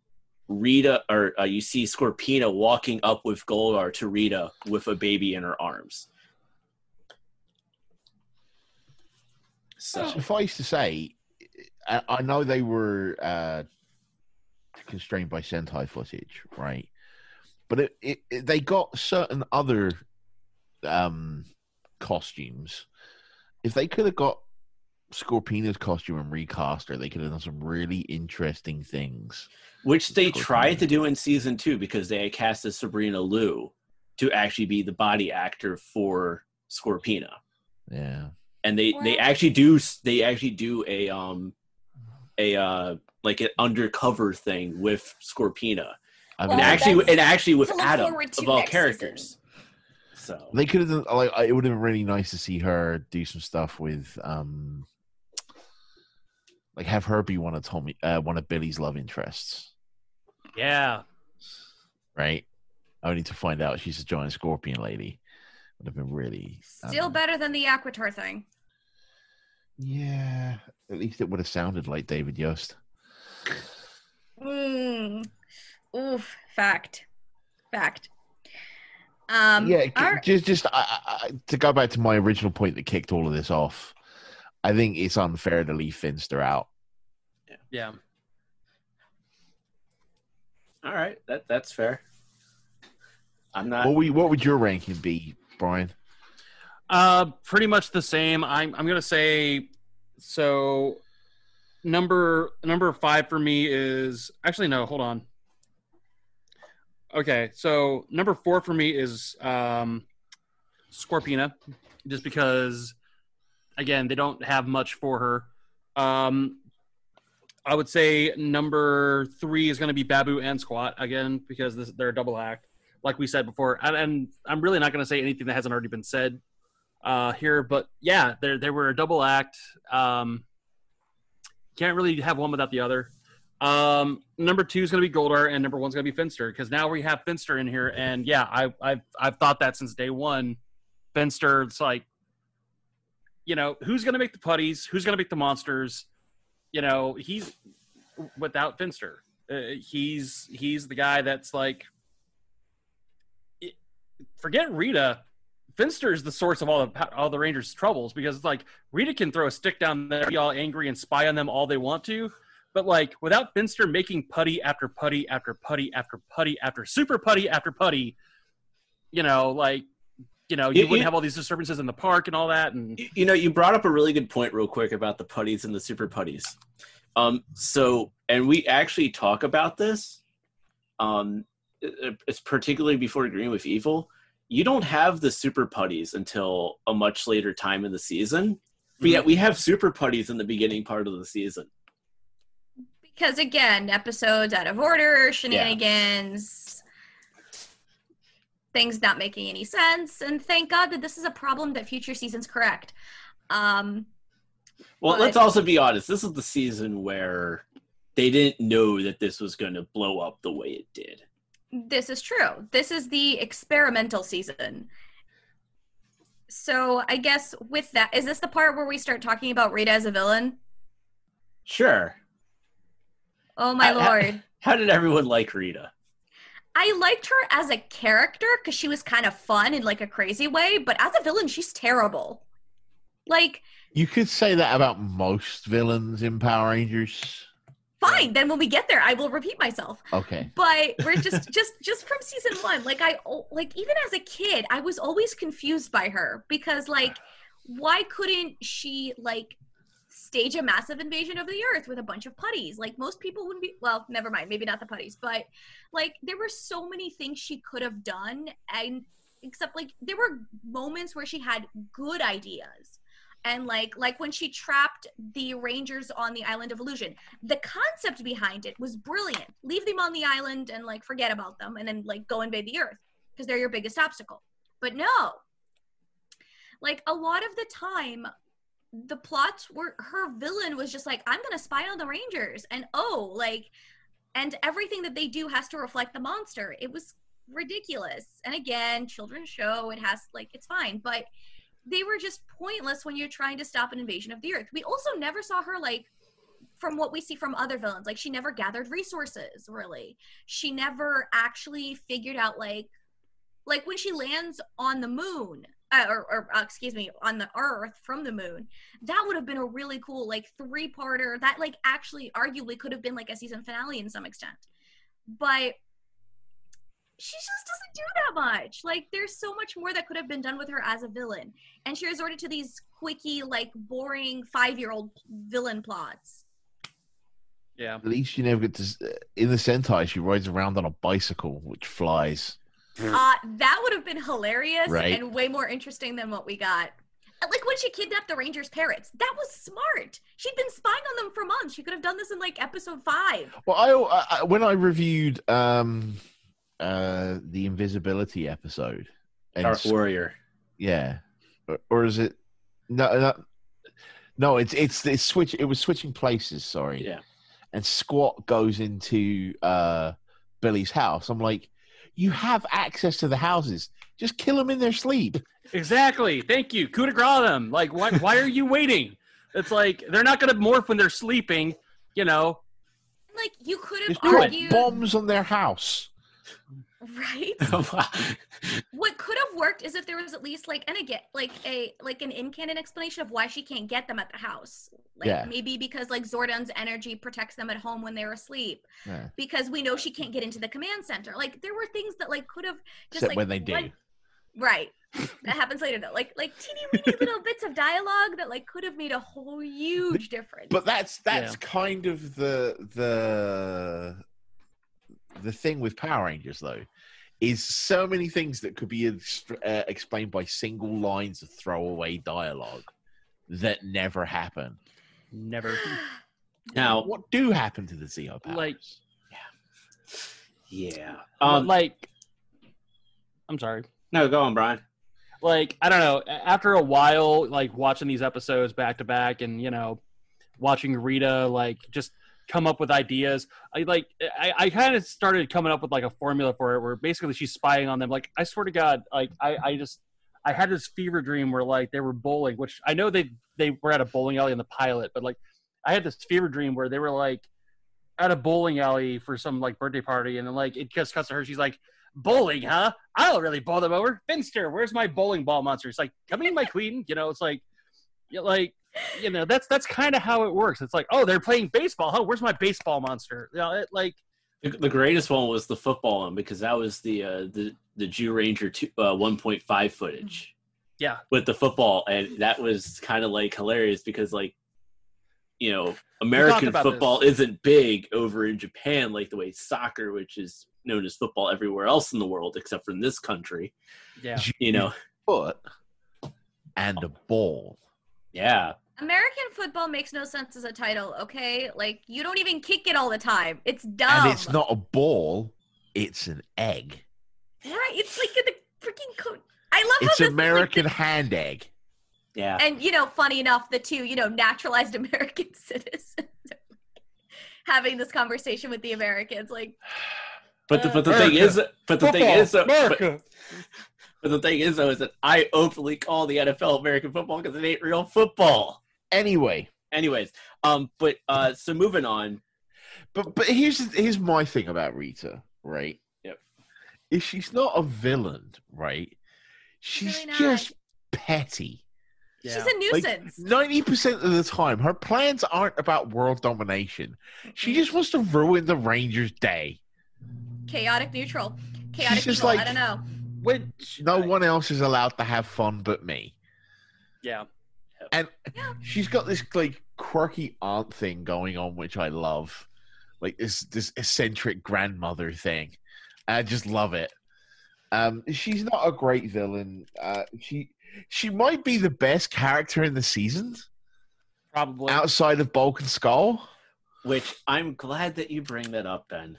Rita, or you see Scorpina walking up with Goldar to Rita with a baby in her arms. So Suffice to say, I know they were constrained by Sentai footage, right? But they got certain other costumes. If they could have got Scorpina's costume and recast her, they could have done some really interesting things. Which they tried to do in season 2 because they had casted Sabrina Liu to actually be the body actor for Scorpina. Yeah. And they actually do a like an undercover thing with Scorpina. I mean, and actually with Adam of all characters. Season. So they could have done, like, it would have been really nice to see her do some stuff with like have her be one of Billy's love interests. Yeah. Right? Only to find out she's a giant scorpion lady. Would have been really Still better than the Aquator thing. Yeah. At least it would have sounded like David Yost. Oof. Fact. Just to go back to my original point that kicked all of this off, I think it's unfair to leave Finster out. Yeah. all right, that's fair. I'm not. What would your ranking be, Brian? Pretty much the same. I'm gonna say so. Number 5 for me is actually no. Hold on. Okay, so number 4 for me is Scorpina, just because, again, they don't have much for her. I would say number 3 is going to be Babu and Squat, again, because they're a double act, like we said before. And I'm really not going to say anything that hasn't already been said here, but yeah, they were a double act. Can't really have one without the other. Number 2 is going to be Goldar, and number 1 is going to be Finster, because now we have Finster in here, and yeah, I've thought that since day one. Finster, it's like, you know, who's going to make the putties? Who's going to make the monsters? You know, he's without Finster. He's the guy that's like, forget Rita. Finster is the source of all the Rangers' troubles, because it's like Rita can throw a stick down there, be all angry, and spy on them all they want to. But, like, without Finster making putty after putty after putty after putty after super putty after putty, you know, like, you know, you wouldn't have all these disturbances in the park and all that. And you know, you brought up a really good point real quick about the putties and the super putties. So, and we actually talk about this, it's particularly before Agreeing with Evil. You don't have the super putties until a much later time in the season. But yet we have super putties in the beginning part of the season. Because, again, episodes out of order, shenanigans, things not making any sense. And thank God that this is a problem that future seasons correct. Well, let's also be honest. This is the season where they didn't know that this was going to blow up the way it did. This is true. This is the experimental season. So I guess with that, is this the part where we start talking about Rita as a villain? Sure. Oh, my Lord. How did everyone like Rita? I liked her as a character because she was kind of fun in, like, a crazy way, but as a villain, she's terrible. Like, You could say that about most villains in Power Rangers. Fine. Then when we get there, I will repeat myself. Okay. But we're just from season 1. Like even as a kid, I was always confused by her because like, why couldn't she like stage a massive invasion of the Earth with a bunch of putties? Like most people wouldn't be. Well, never mind. Maybe not the putties, but like there were so many things she could have done, and except like there were moments where she had good ideas. And like when she trapped the Rangers on the island of Illusion, the concept behind it was brilliant. Leave them on the island and like forget about them and then like go invade the Earth because they're your biggest obstacle. But no, like a lot of the time, the plots were her villain was just like, I'm going to spy on the Rangers and and everything that they do has to reflect the monster. It was ridiculous. And again, children's show, it has like, it's fine. But they were just pointless when you're trying to stop an invasion of the Earth. We also never saw her, like, from what we see from other villains, like, she never gathered resources, really. She never actually figured out, like when she lands on the moon, on the Earth from the moon, that would have been a really cool, like, 3-parter. That, like, actually arguably could have been, like, a season finale in some extent. But she just doesn't do that much. Like, there's so much more that could have been done with her as a villain. And she resorted to these quickie, like, boring 5-year-old villain plots. Yeah. At least you never get to... In the Sentai, she rides around on a bicycle, which flies. That would have been hilarious Right. and way more interesting than what we got. Like, when she kidnapped the Rangers' parrots. That was smart. She'd been spying on them for months. She could have done this in, like, episode 5. Well, I when I reviewed... the invisibility episode, and Dark Warrior. Yeah, or is it? No, it's switch. It was switching places. Sorry. Yeah. And Squat goes into Billy's house. I'm like, you have access to the houses. Just kill them in their sleep. Exactly. Thank you. Coup de grace them. Like, why are you waiting? It's like they're not going to morph when they're sleeping. You know. Like, you could have Just put argued bombs on their house. Right? What could have worked is if there was at least like an in-canon explanation of why she can't get them at the house. Like maybe because like Zordon's energy protects them at home when they're asleep. Yeah. Because we know she can't get into the command center. Like there were things that like could have just except like when they do. Right. That happens later though. Like teeny weeny little bits of dialogue that like could have made a whole huge difference. But that's kind of the thing with Power Rangers, though, is so many things that could be explained by single lines of throwaway dialogue that never happen. Never. Now, what do happen to the Zeo powers? Like, yeah. Like, I'm sorry. No, go on, Brian. Like, I don't know. After a while, like watching these episodes back to back, and you know, watching Rita like just come up with ideas. I kind of started coming up with like a formula for it where basically she's spying on them. Like, I swear to God, like I had this fever dream where like they were bowling, which I know they were at a bowling alley in the pilot, but like I had this fever dream where they were like at a bowling alley for some like birthday party, and then like it just cuts to her. She's like, bowling, huh? I'll really bowl them over. Finster, where's my bowling ball monster? It's like, come in, my queen. You know, it's like, you know, that's kind of how it works. It's like, oh, they're playing baseball. Huh? Where's my baseball monster? You know, the greatest one was the football one, because that was the Jew Ranger 1.5 footage. Yeah, with the football, and that was kind of like hilarious because like, you know, American football isn't big over in Japan like the way soccer, which is known as football everywhere else in the world except for in this country. Yeah, you know, foot and a ball. Yeah. American football makes no sense as a title, okay? Like, you don't even kick it all the time. It's dumb. And it's not a ball, it's an egg. Right, it's like in the freaking I love it's how American hand egg. Yeah. And, you know, funny enough, the two, you know, naturalized American citizens having this conversation with the Americans, like... But the thing is, though, is that I openly call the NFL American football because it ain't real football. Anyways, so moving on. But here's my thing about Rita, right? Yep. Is she's not a villain, right? She's really just petty. Yeah. She's a nuisance. 90% of the time, her plans aren't about world domination. She just wants to ruin the Rangers' day. Chaotic neutral. Chaotic just evil. like- I don't know. Which No one else is allowed to have fun but me. Yeah. And she's got this like quirky aunt thing going on, which I love. Like this eccentric grandmother thing. I just love it. She's not a great villain. She might be the best character in the season Probably. outside of Bulk and Skull. Which I'm glad that you bring that up, Ben.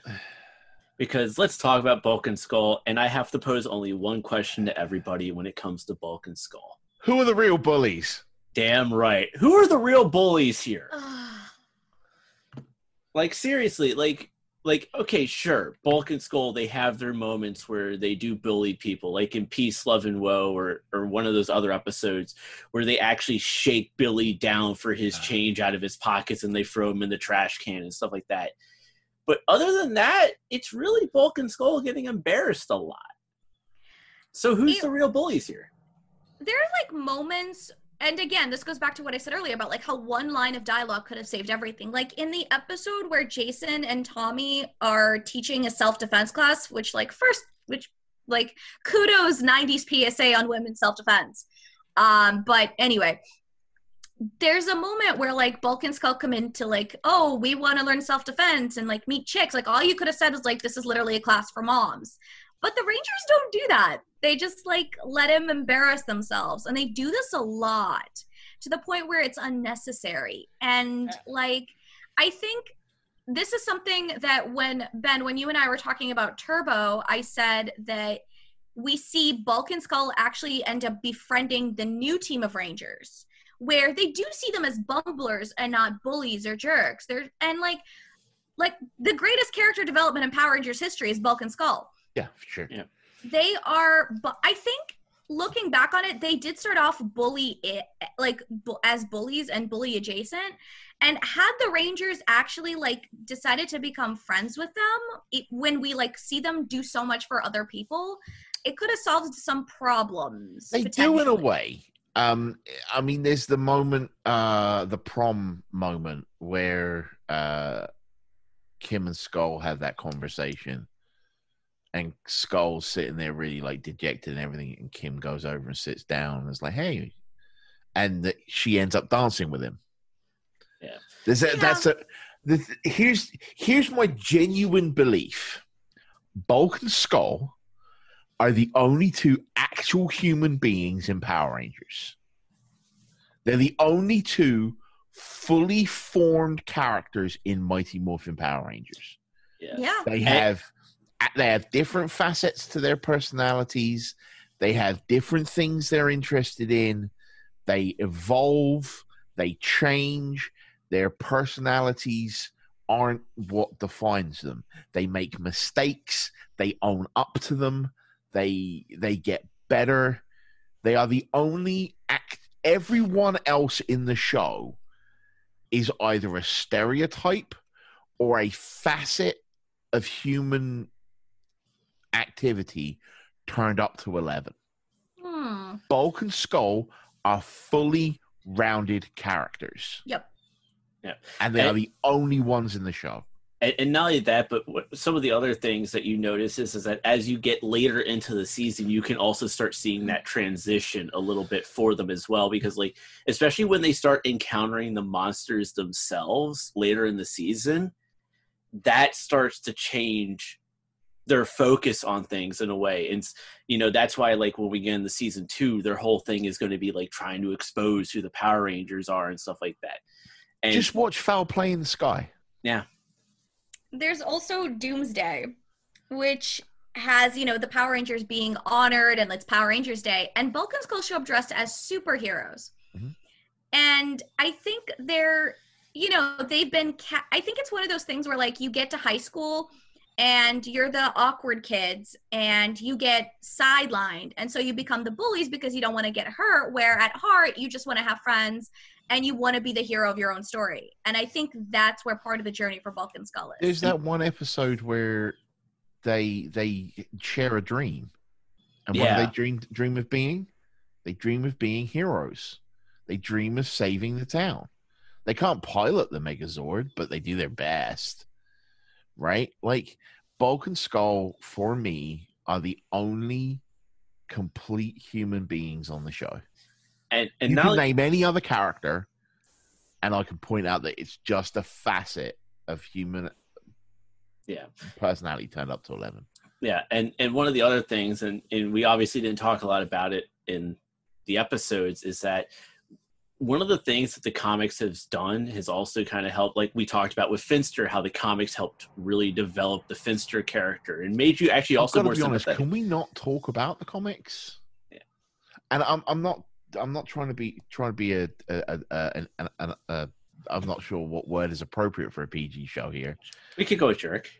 Because let's talk about Bulk and Skull, and I have to pose only one question to everybody when it comes to Bulk and Skull. Who are the real bullies? Damn right. Who are the real bullies here? Like, seriously, like, okay, sure, Bulk and Skull, they have their moments where they do bully people, like in Peace, Love, and Woe, or one of those other episodes where they actually shake Billy down for his change out of his pockets and they throw him in the trash can and stuff like that. But other than that, it's really Bulk and Skull getting embarrassed a lot. So who's the real bullies here? There are like moments, and again, this goes back to what I said earlier about like how one line of dialogue could have saved everything. Like in the episode where Jason and Tommy are teaching a self-defense class, which kudos 90s PSA on women's self-defense. But anyway, there's a moment where like Bulk and Skull come into like, oh, we want to learn self-defense and like meet chicks. Like all you could have said was like, this is literally a class for moms. But the Rangers don't do that. They just like let him embarrass themselves. And they do this a lot to the point where it's unnecessary. And like, I think this is something that when you and I were talking about Turbo, I said that we see Bulk and Skull actually end up befriending the new team of Rangers, where they do see them as bumblers and not bullies or jerks. And like the greatest character development in Power Rangers history is Bulk and Skull. Yeah, sure. Yeah. They are, but I think looking back on it, they did start off as bullies and bully adjacent. And had the Rangers actually like decided to become friends with them, when we like see them do so much for other people, it could have solved some problems. They do in a way. I mean, there's the moment, the prom moment where Kim and Skull have that conversation. And Skull's sitting there really like dejected and everything. And Kim goes over and sits down and is like, hey. And she ends up dancing with him. Yeah. Here's my genuine belief. Bulk and Skull are the only two actual human beings in Power Rangers. They're the only two fully formed characters in Mighty Morphin Power Rangers. Yeah. They have different facets to their personalities. They have different things they're interested in. They evolve. They change. Their personalities aren't what defines them. They make mistakes. They own up to them. They get better. They are the only everyone else in the show is either a stereotype or a facet of human activity turned up to 11. Bulk and Skull are fully rounded characters. Yep. Yeah. And they are the only ones in the show. And not only that, but some of the other things that you notice is that as you get later into the season, you can also start seeing that transition a little bit for them as well. Because, like, especially when they start encountering the monsters themselves later in the season, that starts to change their focus on things in a way. And, you know, that's why, like, when we get into season 2, their whole thing is going to be, like, trying to expose who the Power Rangers are and stuff like that. And just watch Foul Play in the Sky. Yeah. There's also Doomsday, which has, you know, the Power Rangers being honored and it's Power Rangers Day. And Bulk and Skull show up dressed as superheroes. Mm-hmm. And I think they're, you know, they've been, I think it's one of those things where, like, you get to high school and you're the awkward kids and you get sidelined. And so you become the bullies because you don't want to get hurt, where at heart, you just want to have friends and you want to be the hero of your own story. And I think that's where part of the journey for Bulk and Skull is. There's that one episode where they share a dream. And what do they dream of being? They dream of being heroes. They dream of saving the town. They can't pilot the Megazord, but they do their best, right? Like, Bulk and Skull, for me, are the only complete human beings on the show. And You not can name any other character, and I can point out that it's just a facet of human personality turned up to 11. Yeah, and one of the other things, and we obviously didn't talk a lot about it in the episodes, is that one of the things that the comics has done has also kind of helped, like we talked about with Finster, how the comics helped really develop the Finster character and made you actually also more sympathetic. Can we not talk about the comics? Yeah. And I'm not trying to be I'm not sure what word is appropriate for a PG show here. We could go with jerk.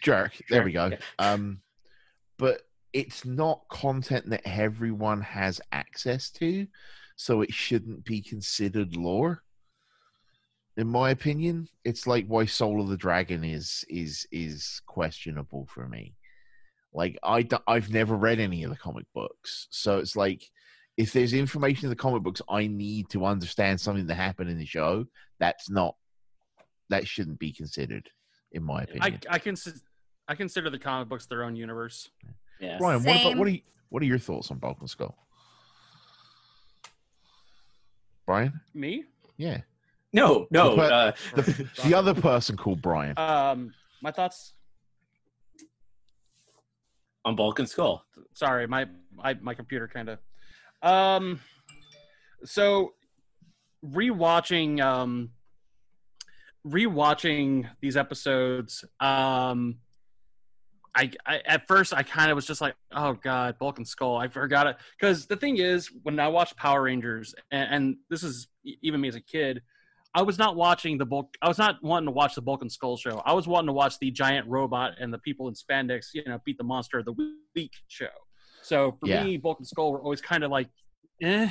There we go. Yeah. But it's not content that everyone has access to, so it shouldn't be considered lore. In my opinion, it's like why Soul of the Dragon is questionable for me. Like, I've never read any of the comic books, so it's like, if there's information in the comic books I need to understand something that happened in the show, that shouldn't be considered, in my opinion. I consider the comic books their own universe. Yeah. Ryan, what are your thoughts on Bulk and Skull? Brian? Me? No. Yeah. The other person called Brian. My thoughts. On Bulk and Skull. Sorry, my computer kind of. So rewatching these episodes, I at first I kind of was just like, oh god, Bulk and Skull, I forgot it. Because the thing is, when I watched Power Rangers, and this is even me as a kid, I was not watching the Bulk. I was not wanting to watch the Bulk and Skull show. I was wanting to watch the giant robot and the people in spandex, beat the monster of the week show. So for me, Bulk and Skull were always kind of like, I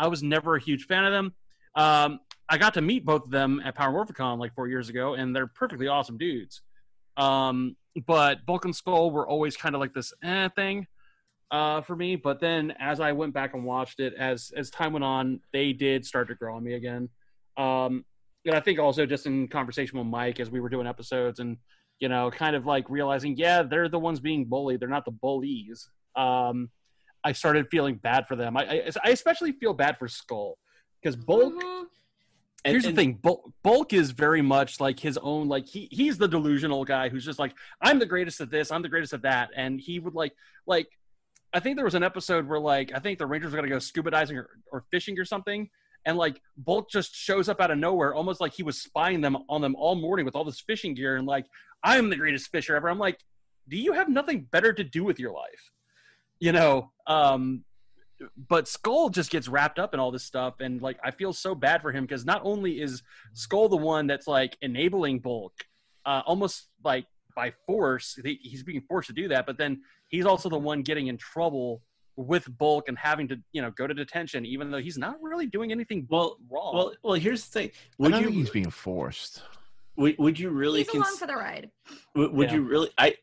was never a huge fan of them. I got to meet both of them at Power Morphicon like 4 years ago, and they're perfectly awesome dudes. But Bulk and Skull were always kind of like this thing for me. But then as I went back and watched it, as time went on, they did start to grow on me again. And I think also just in conversation with Mike as we were doing episodes and, kind of like realizing, they're the ones being bullied. They're not the bullies. I started feeling bad for them. I especially feel bad for Skull because Bulk. Mm-hmm. Here's the thing. Bulk is very much like his own, like he's the delusional guy who's just like, I'm the greatest at this, I'm the greatest at that. And he would like, I think there was an episode where I think the Rangers were going to go scuba diving or fishing or something. And Bulk just shows up out of nowhere, almost like he was spying on them all morning with all this fishing gear. And I'm the greatest fisher ever. I'm like, do you have nothing better to do with your life? But Skull just gets wrapped up in all this stuff, and I feel so bad for him because not only is Skull the one that's enabling Bulk, almost by force, he's being forced to do that, but then he's also the one getting in trouble with Bulk and having to go to detention, even though he's not really doing anything wrong. Well, here's the thing. I don't think he's being forced. Would you really? He's along for the ride. Would you really? I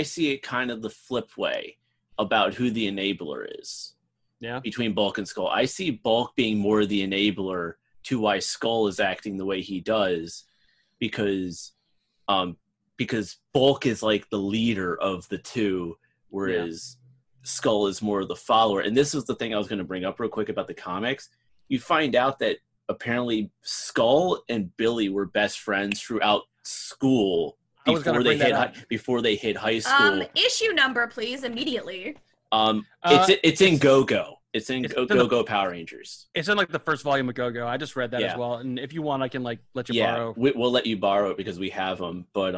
see it kind of the flip way about who the enabler is. Yeah. Between Bulk and Skull, I see Bulk being more the enabler to why Skull is acting the way he does, because Bulk is the leader of the two, whereas Skull is more of the follower. And this is the thing I was going to bring up real quick about the comics. You find out that apparently Skull and Billy were best friends throughout school before they hit high school. Issue number, please, immediately. It's in Go-Go. It's in Go-Go Power Rangers. It's in the first volume of Go-Go. I just read that as well. And if you want, I can let you borrow. We'll let you borrow it because we have them. But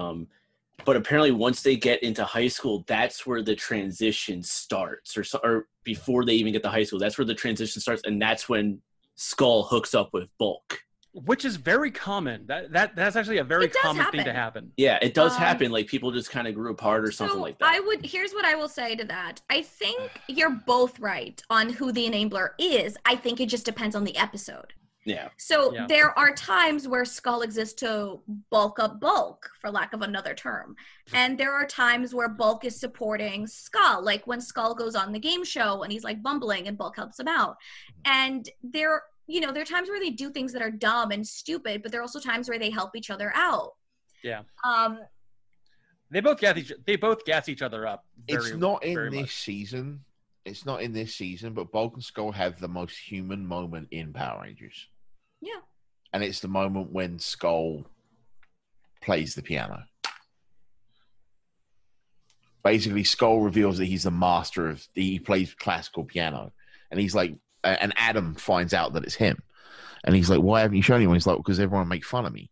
apparently once they get into high school, that's where the transition starts, or before they even get to high school, that's where the transition starts, and that's when Skull hooks up with Bulk. Which is very common. That's actually a very common thing to happen. Yeah, it does happen. People just kind of grew apart or something like that. Here's what I will say to that. I think you're both right on who the enabler is. I think it just depends on the episode. Yeah. So there are times where Skull exists to bulk up Bulk, for lack of another term. And there are times where Bulk is supporting Skull, like when Skull goes on the game show and he's bumbling and Bulk helps him out. And you know, there are times where they do things that are dumb and stupid, but there are also times where they help each other out. Yeah. Um, They both gas each other up. It's not in very this much. season. It's not in this season, but Bulk and Skull have the most human moment in Power Rangers. yeah. And it's the moment when Skull plays the piano. Basically, Skull reveals that he's the master of he plays classical piano. And he's like, and Adam finds out that it's him. And he's like, why haven't you shown anyone? He's like, because everyone will make fun of me.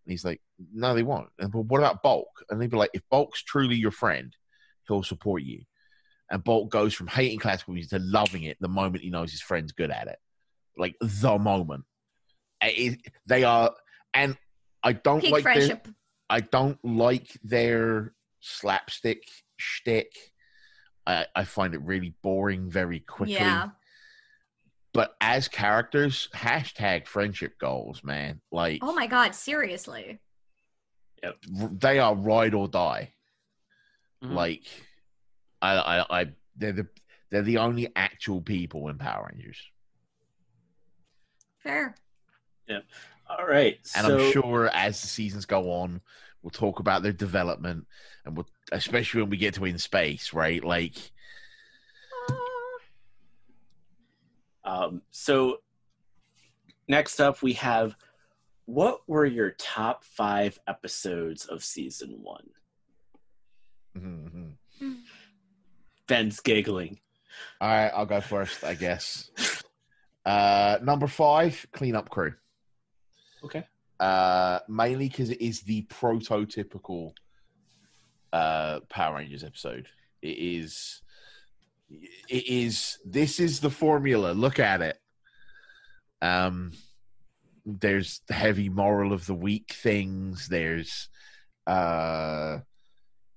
And he's like, no, they won't. And but what about Bulk? And they'd be like, if Bulk's truly your friend, he'll support you. And Bulk goes from hating classical music to loving it the moment he knows his friend's good at it. Like, the moment. They are, and I don't Peak like friendship. I don't like their slapstick shtick. I find it really boring very quickly. Yeah. But as characters, hashtag friendship goals, man. Like, Oh my God, seriously. they are ride or die. Mhm. Like, they're the only actual people in Power Rangers, Fair. All right. and so, I'm sure as the seasons go on, we'll talk about their development, and we'll, especially when we get to In Space, right? Like, So next up, we have what were your top 5 episodes of season 1? mhm. Ben's giggling. All right, I'll go first, I guess. Number 5, Cleanup Crew. Okay. Mainly because it is the prototypical Power Rangers episode. It is. This is the formula. Look at it. There's the heavy moral of the week things. There's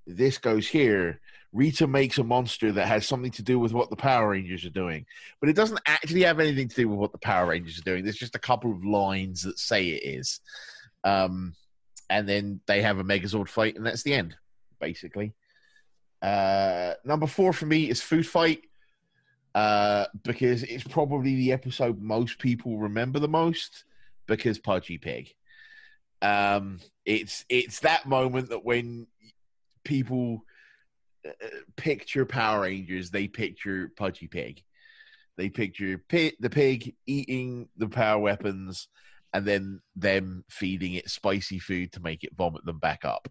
this goes here. Rita makes a monster that has something to do with what the Power Rangers are doing, but it doesn't actually have anything to do with what the Power Rangers are doing. There's just a couple of lines that say it is. And then they have a Megazord fight, and that's the end, basically. Number 4 for me is Food Fight, because it's probably the episode most people remember the most, because Pudgy Pig. It's that moment that when people picture Power Rangers, they picture Pudgy Pig. They picture the pig eating the power weapons, and then them feeding it spicy food to make it vomit them back up.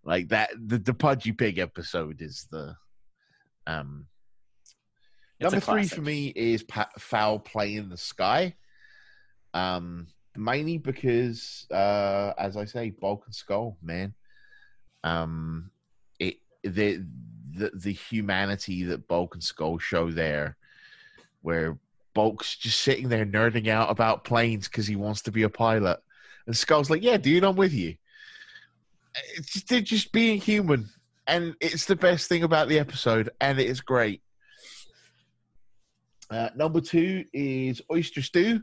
Like that, the Pudgy Pig episode is the number 3 for me is Foul Play in the Sky. Mainly because, as I say, Bulk and Skull, man. The humanity that Bulk and Skull show there, where Bulk's just sitting there nerding out about planes because he wants to be a pilot, and Skull's like, "Yeah, dude, I'm with you." They're just being human, and it's the best thing about the episode, and it is great. Number 2 is Oyster Stew,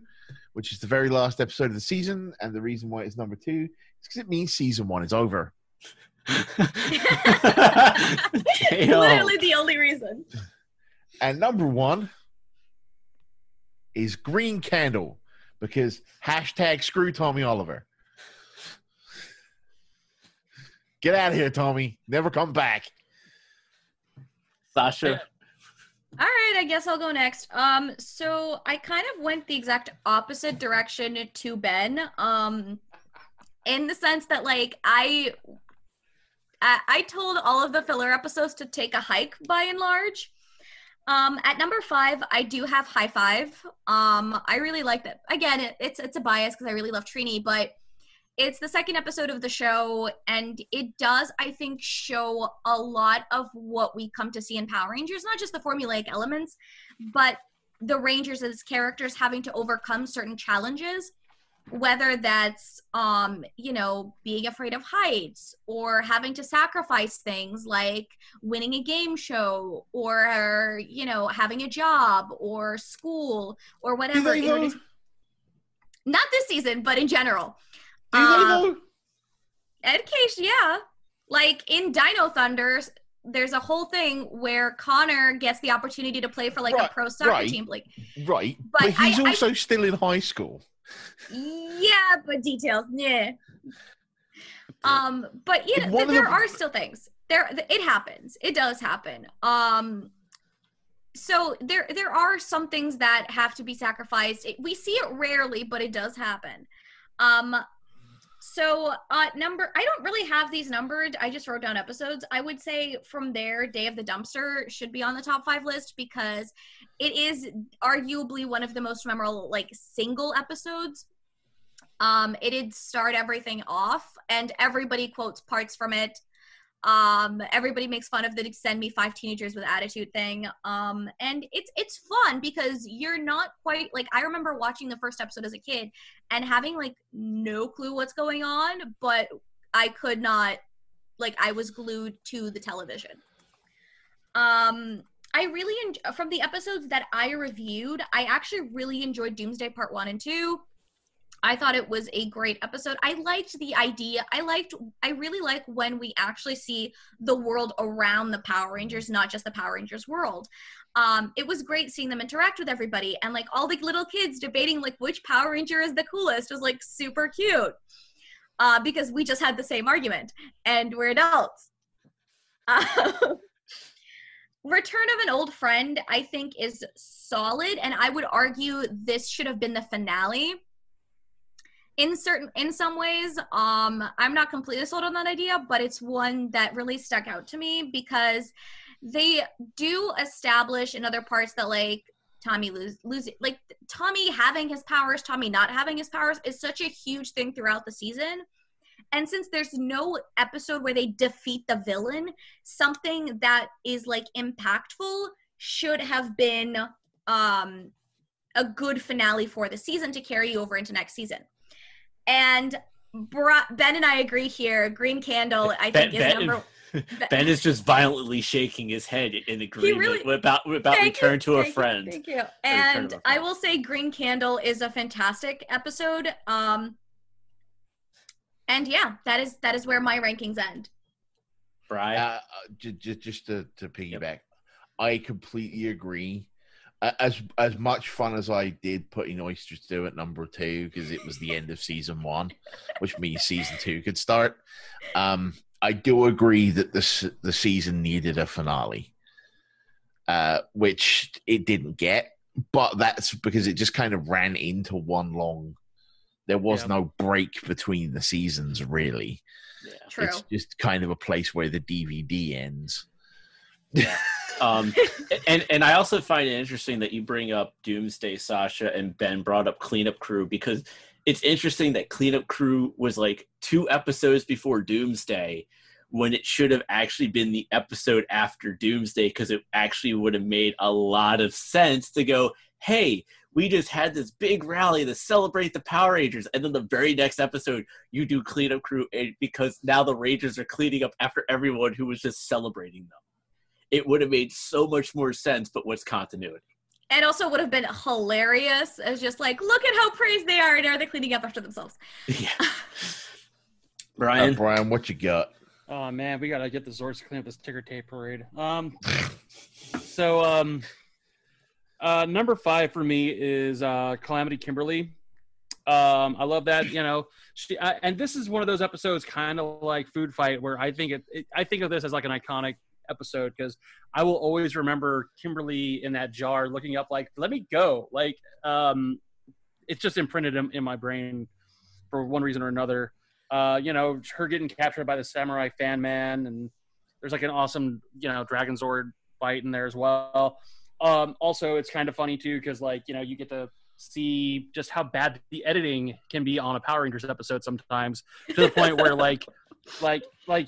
which is the very last episode of the season, and the reason why it's number 2 is because it means season 1 is over. Literally the only reason. And number 1 is Green Candle, because hashtag screw Tommy Oliver. Get out of here, Tommy. Never come back. Sasha. All right, I guess I'll go next. So I kind of went the exact opposite direction to Ben. In the sense that like I told all of the filler episodes to take a hike by and large. At number 5, I do have High Five. I really like that. Again, it's a bias because I really love Trini, but it's the second episode of the show, and it does, I think, show a lot of what we come to see in Power Rangers, not just the formulaic elements, but the Rangers as characters having to overcome certain challenges, whether that's, being afraid of heights or having to sacrifice things like winning a game show or, having a job or school or whatever. Not this season, but in general. Do they know? Education, yeah. Like in Dino Thunders, there's a whole thing where Connor gets the opportunity to play for like a pro soccer team, like but he's also still in high school. Yeah, but details, yeah. But you know, there are still things. It happens. It does happen. So there are some things that have to be sacrificed. We see it rarely, but it does happen. So I don't really have these numbered. I just wrote down episodes. I would say from there, Day of the Dumpster should be on the top 5 list because it is arguably one of the most memorable, like, single episodes. It did start everything off, and everybody quotes parts from it. Everybody makes fun of the "send me 5 teenagers with attitude" thing. And it's fun because you're not quite like, I remember watching the first episode as a kid and having like no clue what's going on, but I could not, like, I was glued to the television. I really from the episodes that I reviewed, I actually really enjoyed Doomsday Part 1 and 2. I thought it was a great episode. I liked the idea. I really like when we actually see the world around the Power Rangers, not just the Power Rangers world. It was great seeing them interact with everybody, and like all the little kids debating like which Power Ranger is the coolest was like super cute. Because we just had the same argument and we're adults. Return of an Old Friend, I think, is solid, and I would argue this should have been the finale. In some ways, I'm not completely sold on that idea, but it's one that really stuck out to me because they do establish in other parts that like Tommy losing, like Tommy having his powers, Tommy not having his powers is such a huge thing throughout the season. And since there's no episode where they defeat the villain, something that is like impactful should have been a good finale for the season to carry over into next season. And Ben and I agree here. Green Candle, I think, is number. Ben is just violently shaking his head in agreement about Return to a Friend. Thank you. And I will say Green Candle is a fantastic episode. And yeah, that is where my rankings end. Brian, just to piggyback, I completely agree. As much fun as I did putting Oysters 2 at number 2 because it was the end of season 1, which means season 2 could start. I do agree that the season needed a finale, which it didn't get. But that's because it just kind of ran into one long. There was no break between the seasons, really. Yeah. True. It's just kind of a place where the DVD ends. Yeah. And I also find it interesting that you bring up Doomsday, Sasha, and Ben brought up Cleanup Crew because it's interesting that Cleanup Crew was like 2 episodes before Doomsday when it should have actually been the episode after Doomsday because it actually would have made a lot of sense to go, hey, we just had this big rally to celebrate the Power Rangers, and then the very next episode you do Cleanup Crew because now the Rangers are cleaning up after everyone who was just celebrating them. It would have made so much more sense, but what's continuity? It also would have been hilarious as just like, look at how praised they are, and are they cleaning up after themselves? Yeah. Brian, what you got? Oh man, we gotta get the Zords to clean up this ticker tape parade. Number 5 for me is Calamity Kimberly. I love that, you know. And this is one of those episodes, kind of like Food Fight, where I think I think of this as like an iconic episode because I will always remember Kimberly in that jar looking up like, let me go. Like, it's just imprinted in my brain for one reason or another. You know, her getting captured by the Samurai Fan Man, and there's like an awesome, you know, Dragon Zord fight in there as well. Also, it's kind of funny too because, like, you know, you get to see just how bad the editing can be on a Power Rangers episode sometimes, to the point where like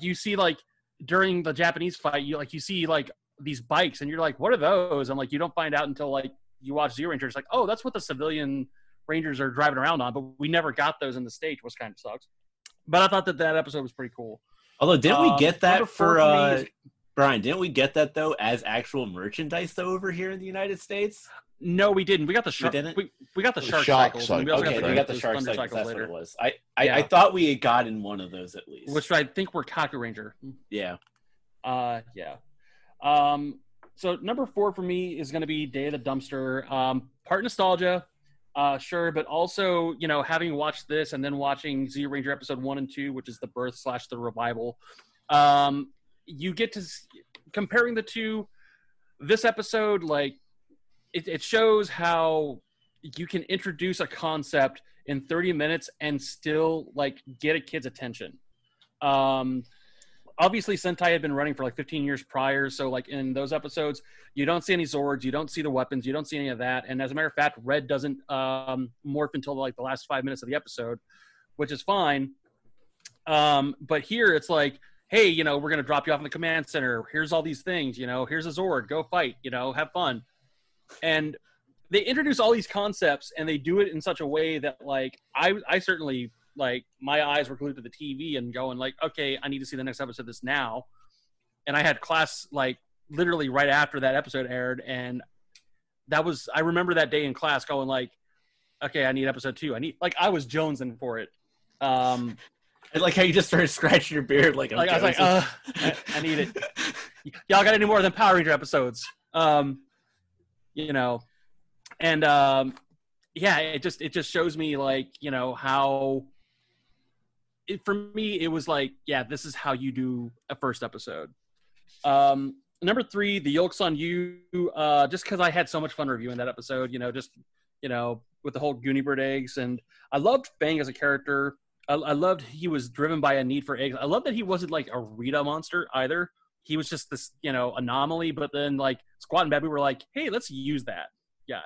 you see like during the Japanese fight, you see like these bikes, and you're like, what are those? And like you don't find out until like you watch Zero Rangers, like, oh, that's what the civilian Rangers are driving around on. But we never got those in the stage, which kind of sucks. But I thought that episode was pretty cool. Although, didn't we get that for Brian? Didn't we get that though as actual merchandise though over here in the United States? No, we didn't. We got the shark. We got the shark cycles. Okay, we got the shark cycles. That's later. What it was. I thought we had gotten one of those at least. Which I think were Kaku Ranger. Yeah. Yeah. So number 4 for me is going to be Day of the Dumpster. Part nostalgia, sure, but also, you know, having watched this and then watching Zeo Ranger episode 1 and 2, which is the birth / the revival, you get to comparing the two. This episode, like, it shows how you can introduce a concept in 30 minutes and still, like, get a kid's attention. Obviously, Sentai had been running for like 15 years prior, so like in those episodes, you don't see any Zords, you don't see the weapons, you don't see any of that. And as a matter of fact, Red doesn't morph until like the last 5 minutes of the episode, which is fine. But here it's like, hey, you know, we're going to drop you off in the command center. Here's all these things, you know, here's a Zord, go fight, you know, have fun. And they introduce all these concepts and they do it in such a way that, like, I certainly, like, my eyes were glued to the TV and going like, okay, I need to see the next episode of this now. And I had class like literally right after that episode aired. And that was, I remember that day in class going like, okay, I need episode 2. I was jonesing for it. I like how you just started scratching your beard. Like I was like, I need it. Y'all got any more than Power Ranger episodes? You know, and yeah, it just shows me, like, you know, how for me it was like, yeah, this is how you do a first episode. Number 3, The Yolks on You, just because I had so much fun reviewing that episode, you know, just, you know, with the whole Goonie Bird eggs. And I loved Fang as a character. I loved he was driven by a need for eggs. I love that he wasn't like a Rita monster either. He was just this, you know, anomaly. But then like Squat and Babu were like, hey, let's use that guy.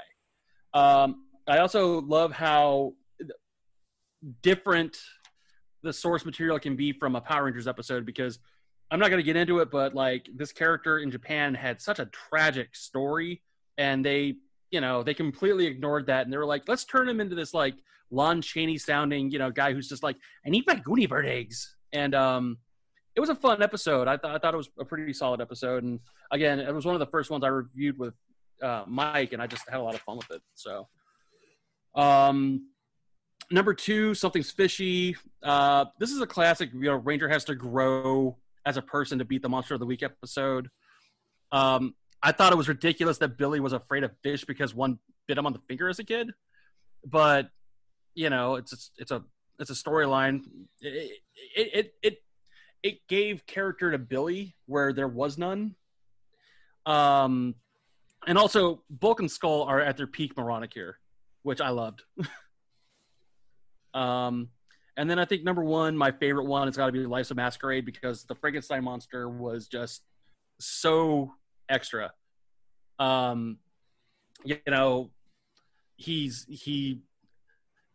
I also love how different the source material can be from a Power Rangers episode, because I'm not going to get into it, but like this character in Japan had such a tragic story, and they, you know, they completely ignored that. And they were like, let's turn him into this like Lon Chaney sounding, you know, guy who's just like, I need my Goonie Bird eggs. And it was a fun episode. I thought it was a pretty solid episode. And again, it was one of the first ones I reviewed with Mike, and I just had a lot of fun with it. So number 2, Something's Fishy. This is a classic, you know, Ranger has to grow as a person to beat the Monster of the Week episode. I thought it was ridiculous that Billy was afraid of fish because one bit him on the finger as a kid. But, you know, it's a storyline. It gave character to Billy where there was none. And also, Bulk and Skull are at their peak moronic here, which I loved. And then I think number 1, my favorite one, has got to be Life's a Masquerade, because the Frankenstein monster was just so extra. You know,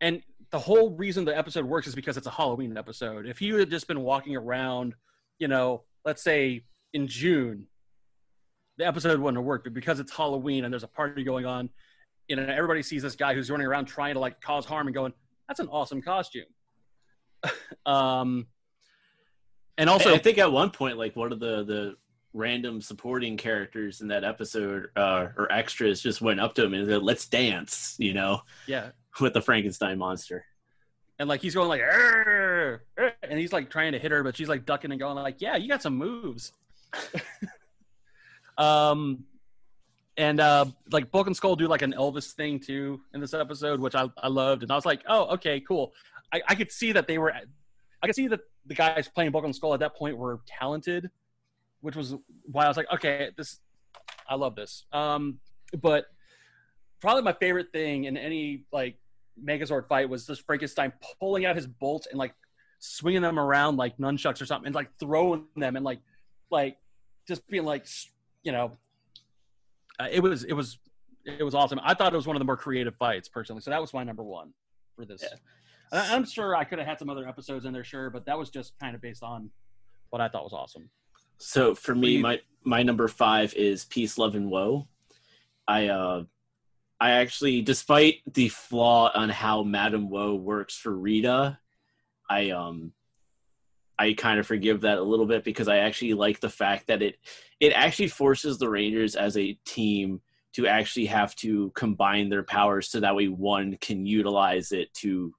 and the whole reason the episode works is because it's a Halloween episode. If he had just been walking around, you know, let's say in June, the episode wouldn't have worked. But because it's Halloween and there's a party going on, you know, everybody sees this guy who's running around trying to like cause harm and going, that's an awesome costume. And also, I think at one point, like one of the random supporting characters in that episode or extras just went up to him and said, let's dance, you know? Yeah. With the Frankenstein monster. And like he's going like, "Arr, arr," and he's like trying to hit her, but she's like ducking and going like, yeah, you got some moves. And like Bulk and Skull do like an Elvis thing too in this episode, which I loved. And I was like, oh, okay, cool. I could see that I could see that the guys playing Bulk and Skull at that point were talented, which was why I was like, okay, I love this. But probably my favorite thing in any like Megazord fight was this Frankenstein pulling out his bolts and like swinging them around like nunchucks or something, and like throwing them and like just being like, you know, it was awesome. I thought it was one of the more creative fights personally. So that was my number 1 for this. Yeah. I'm sure I could have had some other episodes in there, sure, but that was just kind of based on what I thought was awesome. So for me, my number 5 is Peace, Love, and Woe. I actually, despite the flaw on how Madame Woe works for Rita, I kind of forgive that a little bit, because I actually like the fact that it actually forces the Rangers as a team to actually have to combine their powers so that way one can utilize it to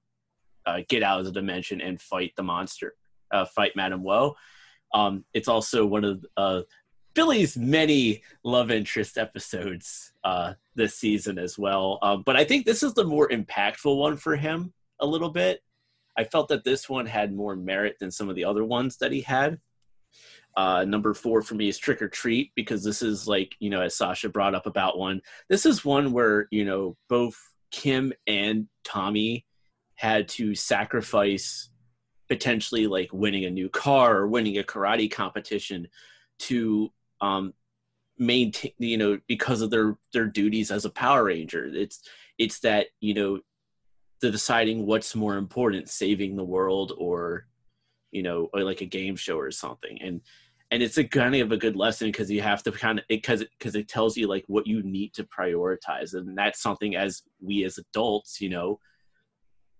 get out of the dimension and fight the monster, fight Madame Woe. It's also one of Billy's many love interest episodes this season as well. But I think this is the more impactful one for him a little bit. I felt that this one had more merit than some of the other ones that he had. Number 4 for me is Trick or Treat, because this is like, you know, as Sasha brought up about one, this is one where, you know, both Kim and Tommy had to sacrifice potentially like winning a new car or winning a karate competition to maintain, you know, because of their duties as a Power Ranger. It's that, you know, the deciding what's more important, saving the world or, you know, or like a game show or something. And it's a kind of a good lesson, because you have to kind of, because it tells you like what you need to prioritize. And that's something as we as adults, you know,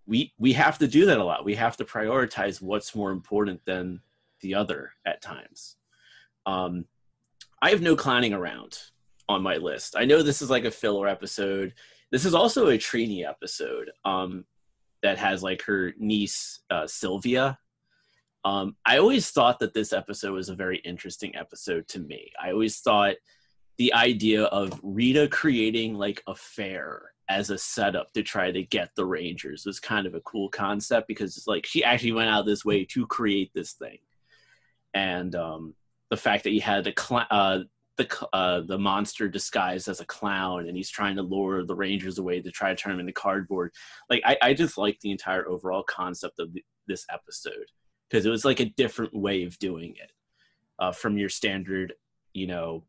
we have to do that a lot. We have to prioritize what's more important than the other at times. I have no clowning around on my list. I know this is like a filler episode. This is also a Trini episode that has like her niece, Sylvia. I always thought that this episode was a very interesting episode to me. I always thought the idea of Rita creating like a fair as a setup to try to get the Rangers was kind of a cool concept, because it's like she actually went out of this way to create this thing. And the fact that he had the monster disguised as a clown, and he's trying to lure the Rangers away to try to turn him into cardboard. Like I just like the entire overall concept of this episode, because it was like a different way of doing it from your standard, you know,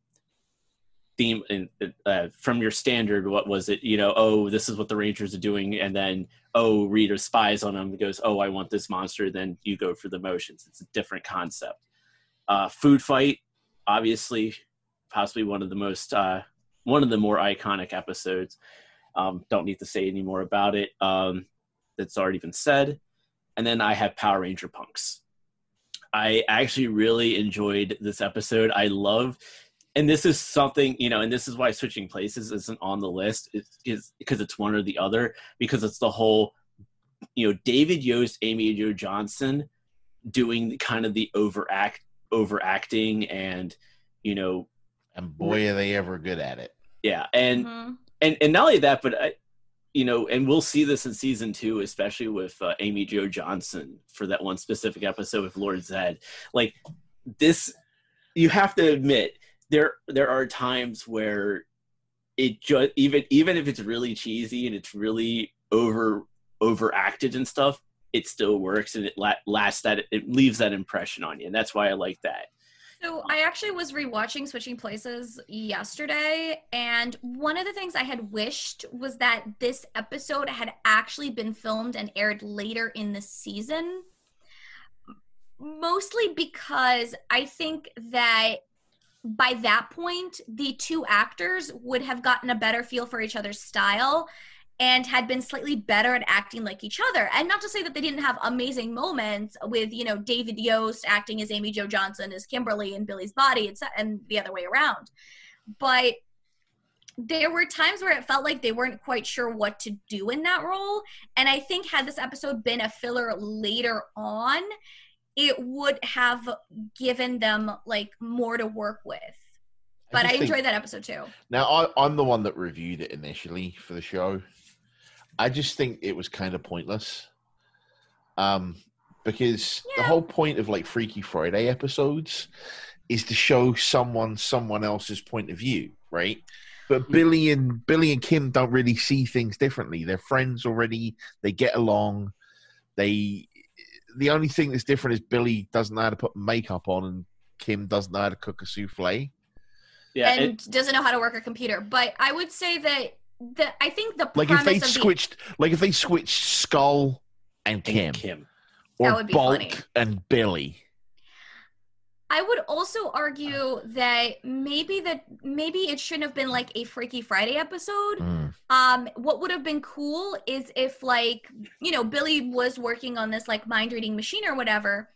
theme. And from your standard, what was it? You know, oh, this is what the Rangers are doing, and then oh, Rita spies on him and goes, oh, I want this monster. Then you go for the motions. It's a different concept. Food fight, obviously, possibly one of the more iconic episodes. Don't need to say any more about it. That's already been said. And then I have Power Ranger Punks. I actually really enjoyed this episode. I love, and this is something, you know, and this is why Switching Places isn't on the list, is because it's one or the other, because it's the whole, you know, David Yost, Amy Jo Johnson doing kind of the overacting and, you know, and boy are they ever good at it. Yeah. And and not only that, but you know, and we'll see this in season 2, especially with Amy Jo Johnson for that one specific episode with Lord Zed. Like this, you have to admit there are times where it just, even if it's really cheesy and it's really overacted and stuff, it still works, and it it leaves that impression on you, and that's why I like that. So I actually was rewatching Switching Places yesterday, and one of the things I had wished was that this episode had actually been filmed and aired later in the season, mostly because I think that by that point, the two actors would have gotten a better feel for each other's style and had been slightly better at acting like each other. And not to say that they didn't have amazing moments with, you know, David Yost acting as Amy Jo Johnson as Kimberly in Billy's Body, and the other way around. But there were times where it felt like they weren't quite sure what to do in that role. And I think had this episode been a filler later on, it would have given them like more to work with. But I enjoyed that episode too. Now, I'm the one that reviewed it initially for the show. I just think it was kind of pointless. Because the whole point of like Freaky Friday episodes is to show someone else's point of view, right? But Billy and Kim don't really see things differently. They're friends already. They get along. The only thing that's different is Billy doesn't know how to put makeup on, and Kim doesn't know how to cook a souffle. Yeah, and doesn't know how to work a computer. But I would say that I think the like if they switched Skull and Kim, or that would be Bulk funny. and Billy. I would also argue that maybe it shouldn't have been like a Freaky Friday episode. What would have been cool is if, like, you know, Billy was working on this like mind reading machine or whatever,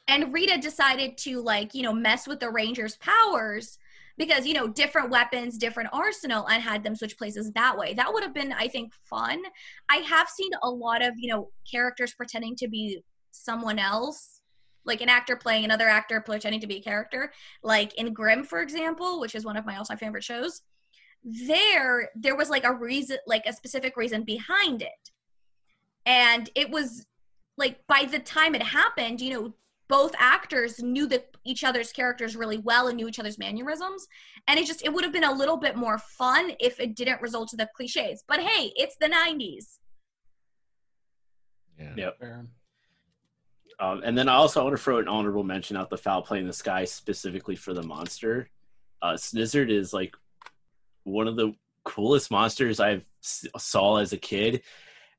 and Rita decided to, like, you know, mess with the Rangers' powers because, you know, different weapons, different arsenal, and had them switch places that way. That would have been, I think, fun. I have seen a lot of, you know, characters pretending to be someone else, like an actor playing another actor pretending to be a character. Like in Grimm, for example, which is one of my all-time favorite shows, there was like a reason, like a specific reason behind it. And it was like by the time it happened, you know, both actors knew each other's characters really well and knew each other's mannerisms. And it would have been a little bit more fun if it didn't result to the cliches. But hey, it's the 90s. Yeah. Yep. And then I also want to throw an honorable mention out the Foul Play in the Sky specifically for the monster. Snizzard is like one of the coolest monsters I've saw as a kid.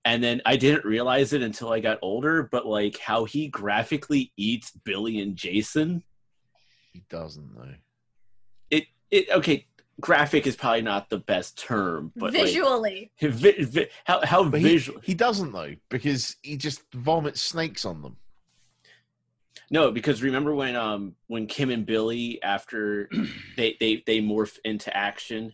And then I didn't realize it until I got older, but like how he graphically eats Billy and Jason. He doesn't though. Okay, graphic is probably not the best term, but visually, like, how But visual? he doesn't though, because he just vomits snakes on them. No, because remember when Kim and Billy, after they morph into action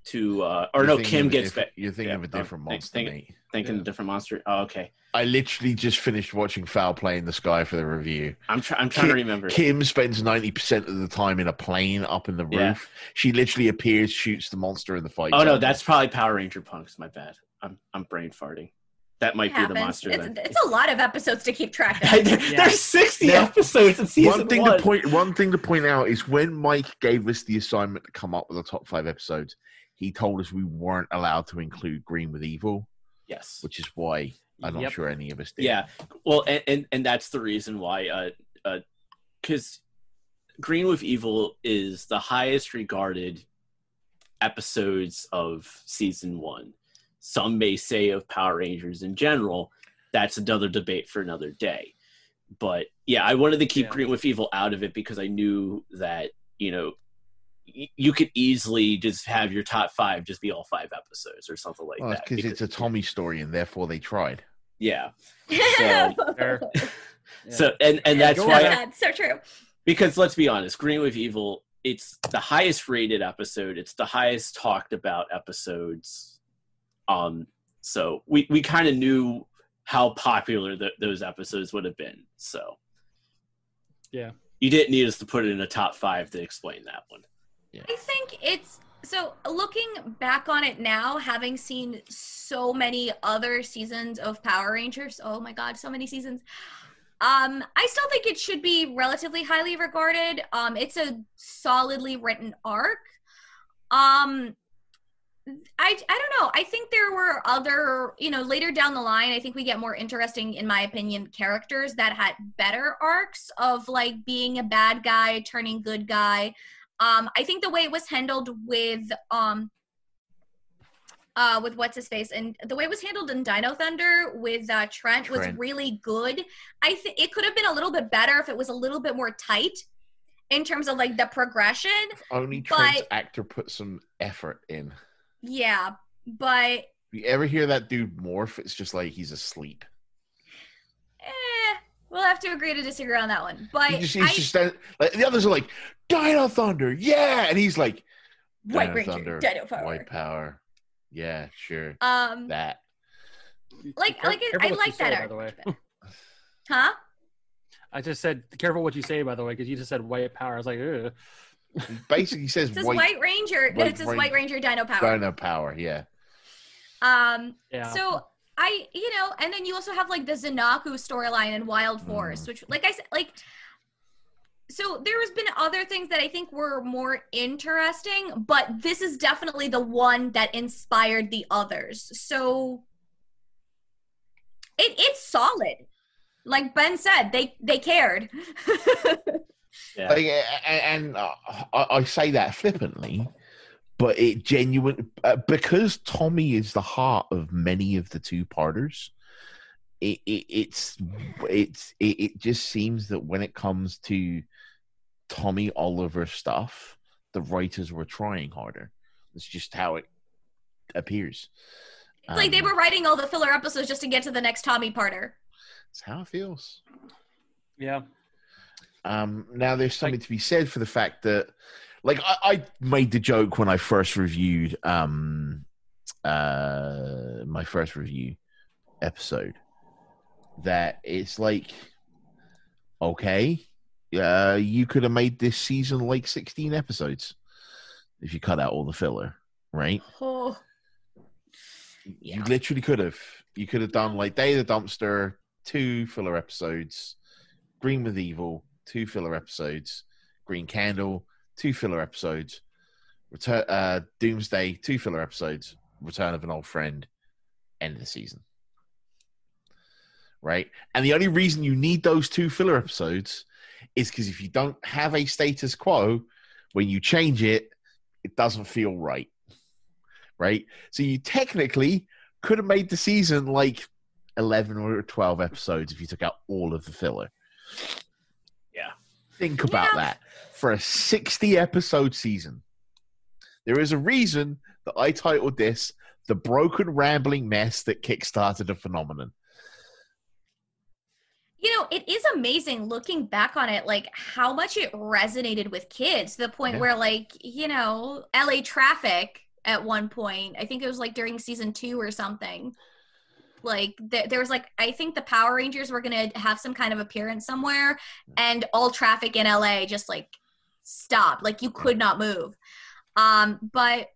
to Kim gets back. You're thinking of a different monster, mate. Thinking a different monster. Oh, okay. I literally just finished watching Foul Play in the Sky for the review. I'm trying to remember. Kim spends 90% of the time in a plane up in the roof. Yeah. She literally appears, shoots the monster, and the fight. Oh no, that's probably Power Ranger Punks. My bad. I'm brain farting. That might be the monster. It's a lot of episodes to keep track of. There's 60 episodes in season one thing to point out is when Mike gave us the assignment to come up with the top 5 episodes, he told us we weren't allowed to include Green with Evil. Yes. Which is why I'm not sure any of us did. Yeah. Well, and that's the reason why, because Green with Evil is the highest regarded episodes of season 1. Some may say of Power Rangers in general. That's another debate for another day. But yeah, I wanted to keep Green with Evil out of it because I knew that, you know, you could easily just have your top 5 just be all 5 episodes or something like that. Because it's a Tommy story, and therefore they tried. Yeah. So, so and that's why. That's so true. Because let's be honest, Green with Evil, it's the highest rated episode. It's the highest talked about episodes. So we kind of knew how popular those episodes would have been. So yeah, you didn't need us to put it in a top 5 to explain that one. Yeah. I think it's so looking back on it now, having seen so many other seasons of Power Rangers. Oh my God, so many seasons. I still think it should be relatively highly regarded. It's a solidly written arc. I don't know. I think there were other, you know, later down the line, I think we get more interesting, in my opinion, characters that had better arcs of like being a bad guy, turning good guy. I think the way it was handled with what's his face and the way it was handled in Dino Thunder with Trent was really good. I think it could have been a little bit better if it was a little bit more tight in terms of like the progression. Only Trent's actor put some effort in. Yeah, but you ever hear that dude morph? It's just like he's asleep. We'll have to agree to disagree on that one. But he's just like the others are like Dino Thunder, yeah, and he's like White Ranger, Thunder, Dino Power, White Power, yeah, sure. I That like that by the way. Huh? I just said careful what you say, by the way, because you just said White Power. I was like, ugh. He basically says it says White Ranger. No, it says White Ranger Dino Power. Dino Power, yeah. Yeah. So and then you also have like the Zanaku storyline in Wild Forest, which, like I said, like, so there has been other things that I think were more interesting, but this is definitely the one that inspired the others. So it's solid. Like Ben said, they cared. Yeah. I say that flippantly, but it genuine because Tommy is the heart of many of the 2-parters. It just seems that when it comes to Tommy Oliver stuff, the writers were trying harder. It's just how it appears. It's like they were writing all the filler episodes just to get to the next Tommy parter. That's how it feels. Yeah. Now there's something to be said for the fact that, like, I made the joke when I first reviewed my first review episode that it's like Okay. You could have made this season like 16 episodes if you cut out all the filler, right? Oh, You literally could have. You could have done like Day of the Dumpster, 2 filler episodes, Green Medieval, 2 filler episodes, Green Candle, 2 filler episodes, Doomsday, 2 filler episodes, Return of an Old Friend, end of the season. Right? And the only reason you need those 2 filler episodes is because if you don't have a status quo, when you change it, it doesn't feel right. Right? So you technically could have made the season like 11 or 12 episodes if you took out all of the filler. Yeah. Think about that. For a 60-episode season, there is a reason that I titled this The Broken Rambling Mess That Kickstarted a Phenomenon. You know, it is amazing looking back on it, like how much it resonated with kids to the point where, like, you know, LA Traffic at one point, I think it was like during season 2 or something. Like there was like, I think the Power Rangers were going to have some kind of appearance somewhere, and all traffic in LA just like stopped. Like you could not move. But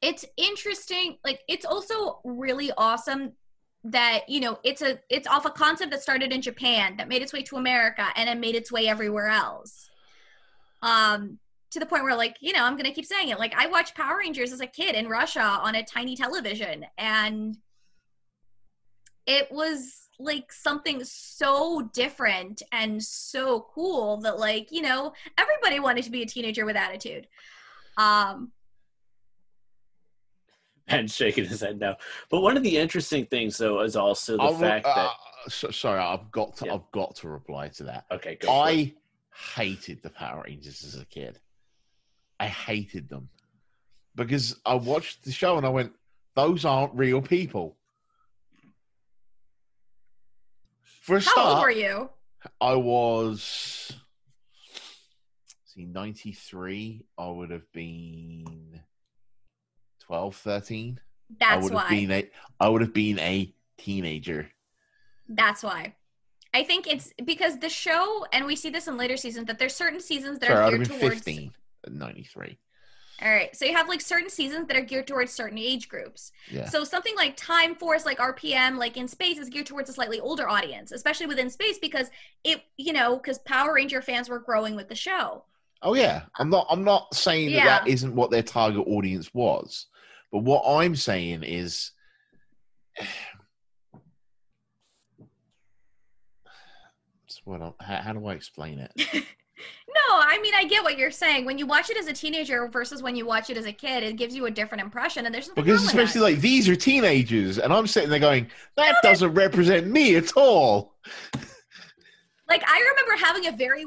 it's interesting. Like it's also really awesome that, you know, it's off a concept that started in Japan that made its way to America and then made its way everywhere else. To the point where, like, you know, I'm going to keep saying it. Like, I watched Power Rangers as a kid in Russia on a tiny television, and it was, like, something so different and so cool that, like, you know, everybody wanted to be a teenager with attitude. And shaking his head no. But one of the interesting things, though, is also the fact that... sorry, I've got to reply to that. Okay, go for it. I hated the Power Rangers as a kid. I hated them because I watched the show and I went, those aren't real people. For a start, How old were you? I was, 93. I would have been 12, 13. That's why. I would have been a teenager. That's why. I think it's because the show, and we see this in later seasons, that there's certain seasons that Sorry, are I geared would have been towards 15 at 93. All right. So you have like certain seasons that are geared towards certain age groups. Yeah. So something like Time Force, like RPM, like in space is geared towards a slightly older audience, especially within space because it, you know, because Power Ranger fans were growing with the show. Oh yeah. I'm not saying that isn't what their target audience was. But what I'm saying is how do I explain it? No, I mean, I get what you're saying. When you watch it as a teenager versus when you watch it as a kid, it gives you a different impression, and there's nothing because wrong with especially that. like these are teenagers, and I'm sitting there going, that doesn't represent me at all. Like I remember having a very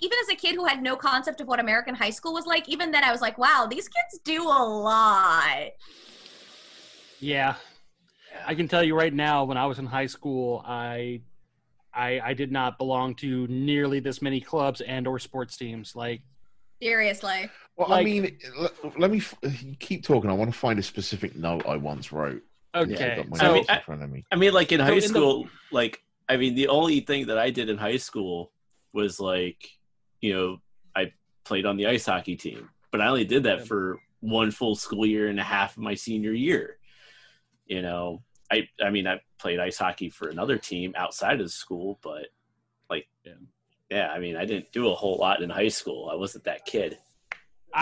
even as a kid who had no concept of what American high school was like, even then I was like, wow, these kids do a lot. Yeah. I can tell you right now, when I was in high school, I did not belong to nearly this many clubs and or sports teams. Like, seriously. Well, I mean, let me keep talking. I want to find a specific note I once wrote. Okay. In front of me. I mean, like in high school, the only thing that I did in high school was like, you know, I played on the ice hockey team, but I only did that for one full school year and a half of my senior year. You know, I mean, I played ice hockey for another team outside of school, but yeah, I mean, I didn't do a whole lot in high school. I wasn't that kid.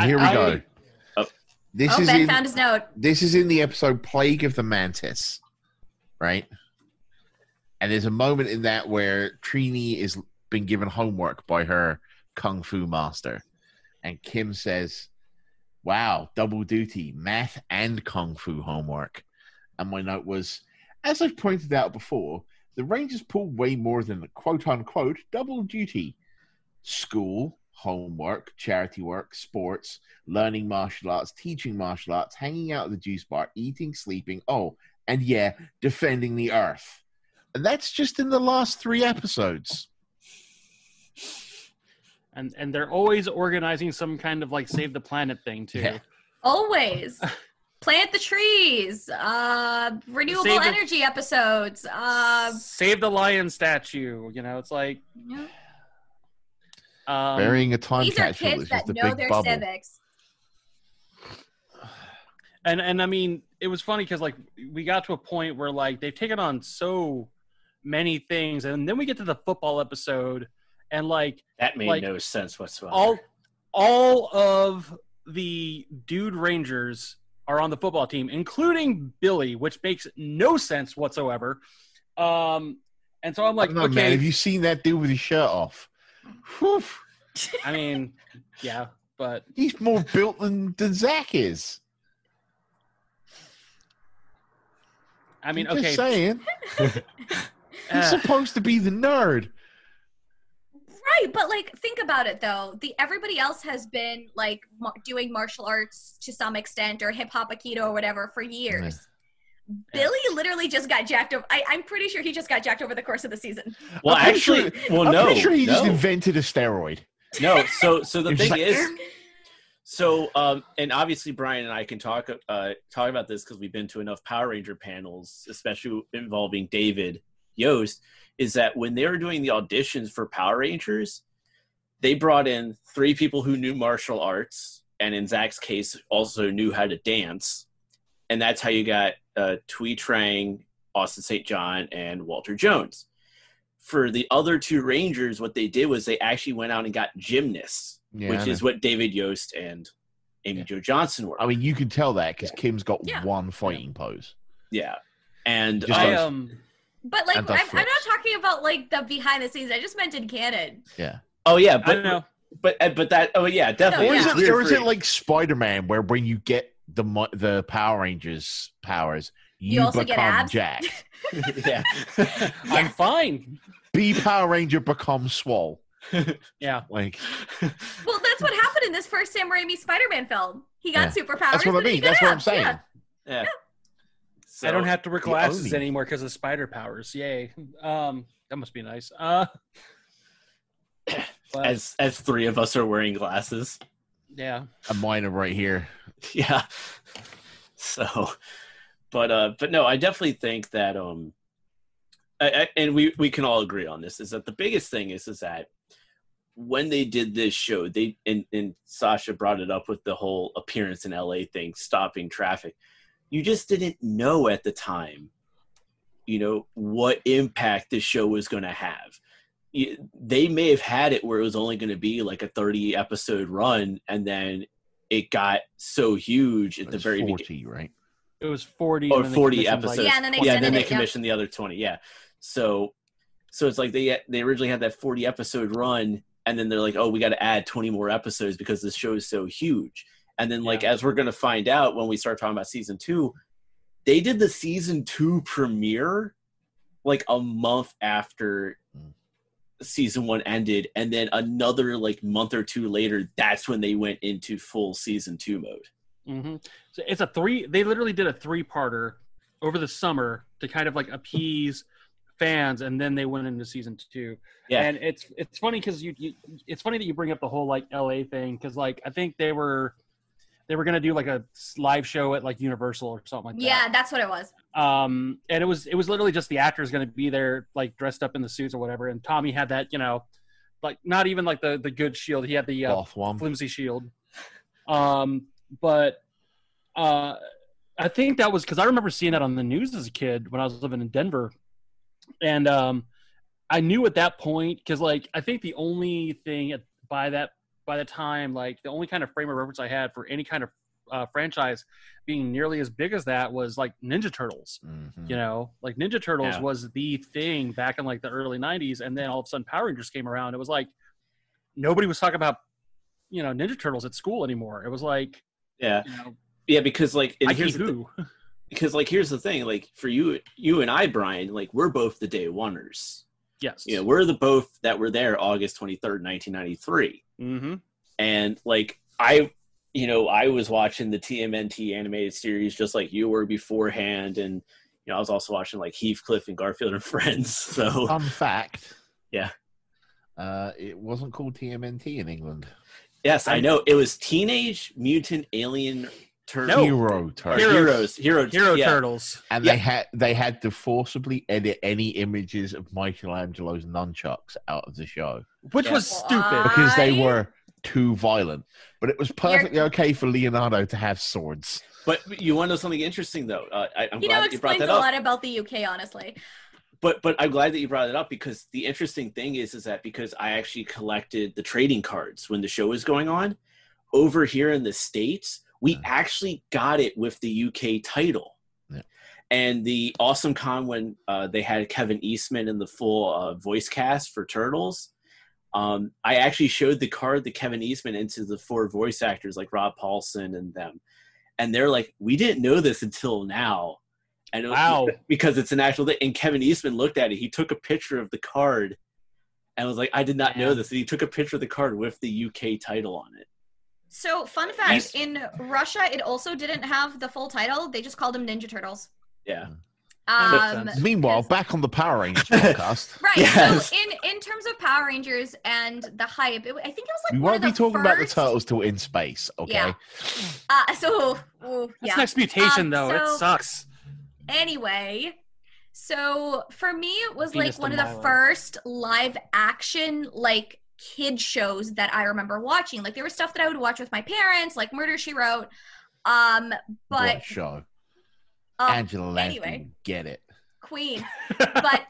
Here we go. Ben found his note. This is in the episode Plague of the Mantis, right? And there's a moment in that where Trini is been given homework by her kung fu master. And Kim says, wow, double duty, math and kung fu homework. And my note was, as I've pointed out before, the Rangers pull way more than quote-unquote double duty. School, homework, charity work, sports, learning martial arts, teaching martial arts, hanging out at the juice bar, eating, sleeping, and defending the Earth. And that's just in the last 3 episodes. And they're always organizing some kind of like save the planet thing too. Yeah. Always. Plant the trees. Renewable Save the- energy episodes. Save the lion statue. You know, it's like Yeah. Burying a time These are capsule kids is that just a know big their bubble. civics. And I mean, it was funny because like we got to a point where like they've taken on so many things, and then we get to the football episode, and like That made Like, no sense whatsoever. all of the dude Rangers are on the football team, including Billy, which makes no sense whatsoever. And so I'm I like, don't know, okay, man. Have you seen that dude with his shirt off? Whew. I mean, yeah, but He's more built than Zach is. I mean, I'm okay, just saying. He's uh, supposed to be the nerd. Right, but like think about it though. Everybody else has been like doing martial arts to some extent or hip hop aikido or whatever for years. Billy literally just got jacked over. I'm pretty sure he just got jacked over the course of the season. Well, I'm pretty actually, well, I'm no, pretty sure he just no. invented a steroid. No, so the It's just thing like, is, and obviously Brian and I can talk about this because we've been to enough Power Ranger panels, especially involving David Yost, is that when they were doing the auditions for Power Rangers, they brought in 3 people who knew martial arts, and in Zach's case, also knew how to dance, and that's how you got Tui Trang, Austin St. John, and Walter Jones. For the other 2 Rangers, what they did was they actually went out and got gymnasts, Yeah, which I is what David Yost and Amy Yeah. Jo Johnson were. I mean, you can tell that because Kim's got Yeah. one fighting pose. Yeah. And Just I does. But like And I'm the not flips. talking about like the behind the scenes. I just meant in canon. Yeah. oh yeah, I but don't know. but that definitely. Or is It's it, weird or is for- it like Spider-Man, where when you get the Power Rangers powers, You you also get become abs? Jack. yeah. I'm fine. B Power Ranger becomes Swole. Yeah, Like Well, that's what happened in this first Sam Raimi Spider-Man film. He got Yeah. superpowers. that's what I and then he mean. got That's what I'm abs. saying. Yeah. yeah. So, I don't have to wear the glasses Oni. anymore because of spider powers. Yay! That must be nice. But, as 3 of us are wearing glasses. yeah, A mine are right here. Yeah. So, but no, I definitely think that and we can all agree on this, is that the biggest thing is that when they did this show, they and Sasha brought it up with the whole appearance in LA thing, stopping traffic. You just didn't know at the time, what impact this show was going to have. They may have had it where it was only going to be like a 30 episode run, and then it got so huge at the It's very 40, beginning. right? it was 40. Or and then they 40 commissioned, episodes. Yeah, and then they Yeah, then extended they it, yeah. commissioned the other 20. Yeah. So it's like they originally had that 40 episode run, and then they're like, oh, we got to add 20 more episodes because this show is so huge. And then like, as we're going to find out when we start talking about season 2, they did the season 2 premiere like a month after season 1 ended, and then another like month or 2 later, that's when they went into full season 2 mode. Mm-hmm. So it's a 3. They literally did a 3-parter over the summer to kind of like appease fans, and then they went into season 2. Yeah. And it's funny because it's funny that you bring up the whole like LA thing, because like I think they were gonna do like a live show at like Universal or something like that. Yeah, that's what it was. And it was literally just the actors going to be there, like dressed up in the suits or whatever. And Tommy had that, like not even like the good shield. He had the Cloth one. flimsy shield. But I think that was because I remember seeing that on the news as a kid when I was living in Denver, and I knew at that point, because like I think the only thing by the time, like the only kind of frame of reference I had for any kind of franchise being nearly as big as that was like Ninja Turtles. Mhm. Like Ninja Turtles Yeah. was the thing back in like the early 90s, and then all of a sudden Power Rangers came around. It was like nobody was talking about Ninja Turtles at school anymore. It was like Yeah. Yeah, because like, and I here's hate the who. because like here's the thing, like for you and I, Brian, like we're both the day oneers. Yes. We're the both that were there August 23rd, 1993. Mm-hmm. And like I was watching the TMNT animated series just like you were beforehand, and I was also watching like Heathcliff and Garfield and Friends. So Fun fact. Yeah. It wasn't called TMNT in England. yes, I know it was Teenage Mutant Alien Turtles. No. Hero Turtles. Hero yeah. Turtles. And they had to forcibly edit any images of Michelangelo's nunchucks out of the show Which Yeah. was stupid. because they Why? were too violent. But it was perfectly okay for Leonardo to have swords. But you want to know something interesting, though? I'm You know, glad that you brought explains that a up. lot about the UK, honestly. But I'm glad that you brought it up because the interesting thing is that because I actually collected the trading cards when the show was going on, over here in the States, we actually got it with the UK title. Yeah. And the Awesome Con when they had Kevin Eastman in the full voice cast for Turtles, I actually showed the card that Kevin Eastman into the 4 voice actors like Rob Paulson and them. And they're like, we didn't know this until now. And Wow. because it's an actual thing. And Kevin Eastman looked at it. He took a picture of the card and was like, I did not know Damn. this. And he took a picture of the card with the UK title on it. So, fun fact, in Russia, it also didn't have the full title. They just called them Ninja Turtles. Yeah. That makes sense. Meanwhile, back on the Power Rangers podcast, Right. Yes. So, in terms of Power Rangers and the hype, I think it was like we one won't of be the talking about the first- turtles till in space, okay? Yeah. Ooh, That's yeah. an exploitation, though. It so- sucks. Anyway, so for me, it was Venus like one of de the Milo. first live action like kid shows that I remember watching. Like there was stuff that I would watch with my parents, like Murder She Wrote. What But show? um, Angela Lansbury, anyway. get it. Queen. But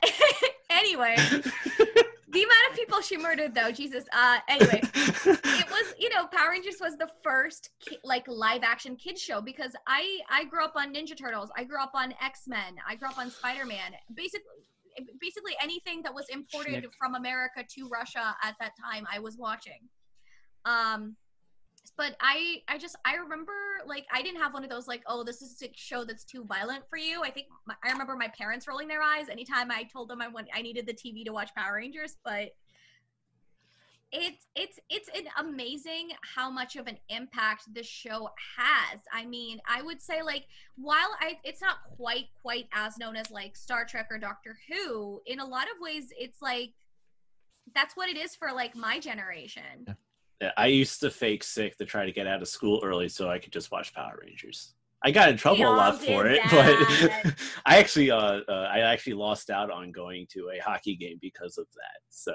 anyway, the amount of people she murdered, though, Jesus. Anyway, it was, Power Rangers was the first like live action kids show because I grew up on Ninja Turtles. I grew up on X-Men. I grew up on Spider-Man. Basically anything that was imported from America to Russia at that time, I was watching. But I remember like I didn't have one of those like, oh, this is a show that's too violent for you. I remember my parents rolling their eyes anytime I told them I needed the TV to watch Power Rangers. But it's an amazing how much of an impact this show has. I mean, I would say like while it's not quite as known as like Star Trek or Doctor Who, in a lot of ways it's like that's what it is for like my generation. Yeah, I used to fake sick to try to get out of school early so I could just watch Power Rangers. I got in trouble a all lot for did it, that. but I actually lost out on going to a hockey game because of that. So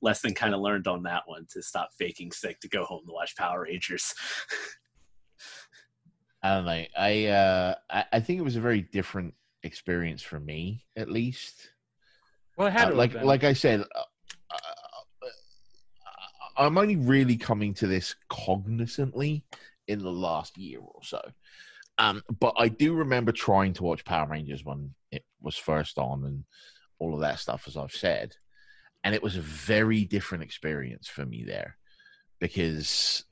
lesson kind of learned on that one to stop faking sick to go home to watch Power Rangers. I don't know. I think it was a very different experience for me, at least. Well, it had to have been. like I said, I'm only really coming to this cognizantly in the last year or so. But I do remember trying to watch Power Rangers when it was first on and all of that stuff, as I've said. And it was a very different experience for me there because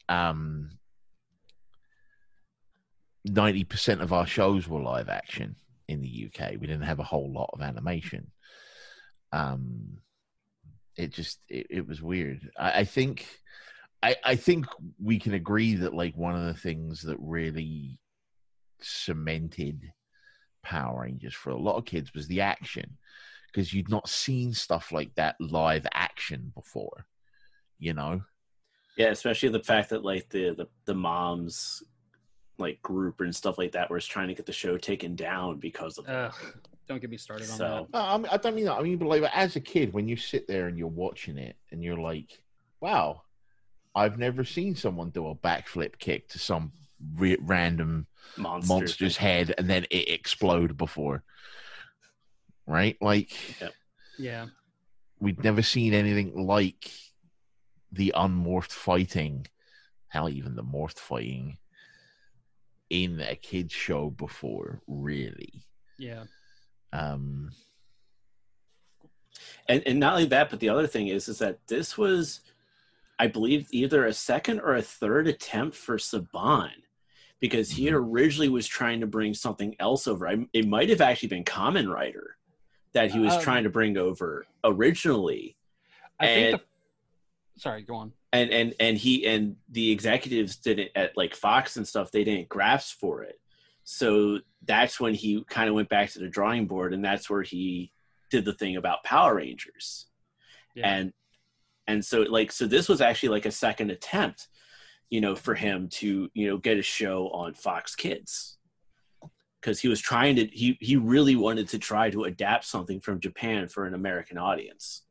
90% of our shows were live action in the UK. We didn't have a whole lot of animation. It was weird. I think we can agree that like one of the things that really cemented Power Rangers for a lot of kids was the action, because you'd not seen stuff like that live action before, Yeah, especially the fact that like the moms like group and stuff like that was trying to get the show taken down because of it. Don't get me started on So I don't mean that. I mean, but like as a kid, when you sit there and you're watching it and you're like, wow, I've never seen someone do a backflip kick to some random monster's head and then it explode before. Right? Like, Yeah. we'd never seen anything like the unmorphed fighting, hell, even the morphed fighting in a kid's show before, really. Yeah. And not only that, but the other thing is that this was, I believe, either a second or a third attempt for Saban, because he had originally was trying to bring something else over. It might have actually been Kamen Rider that he was trying to bring over originally. Sorry, go on. And the executives didn't at like Fox and stuff. They didn't grasp for it. So that's when he kind of went back to the drawing board, and that's where he did the thing about Power Rangers. Yeah. And so this was actually like a second attempt. for him to, get a show on Fox Kids. Because he was trying to, he really wanted to try to adapt something from Japan for an American audience.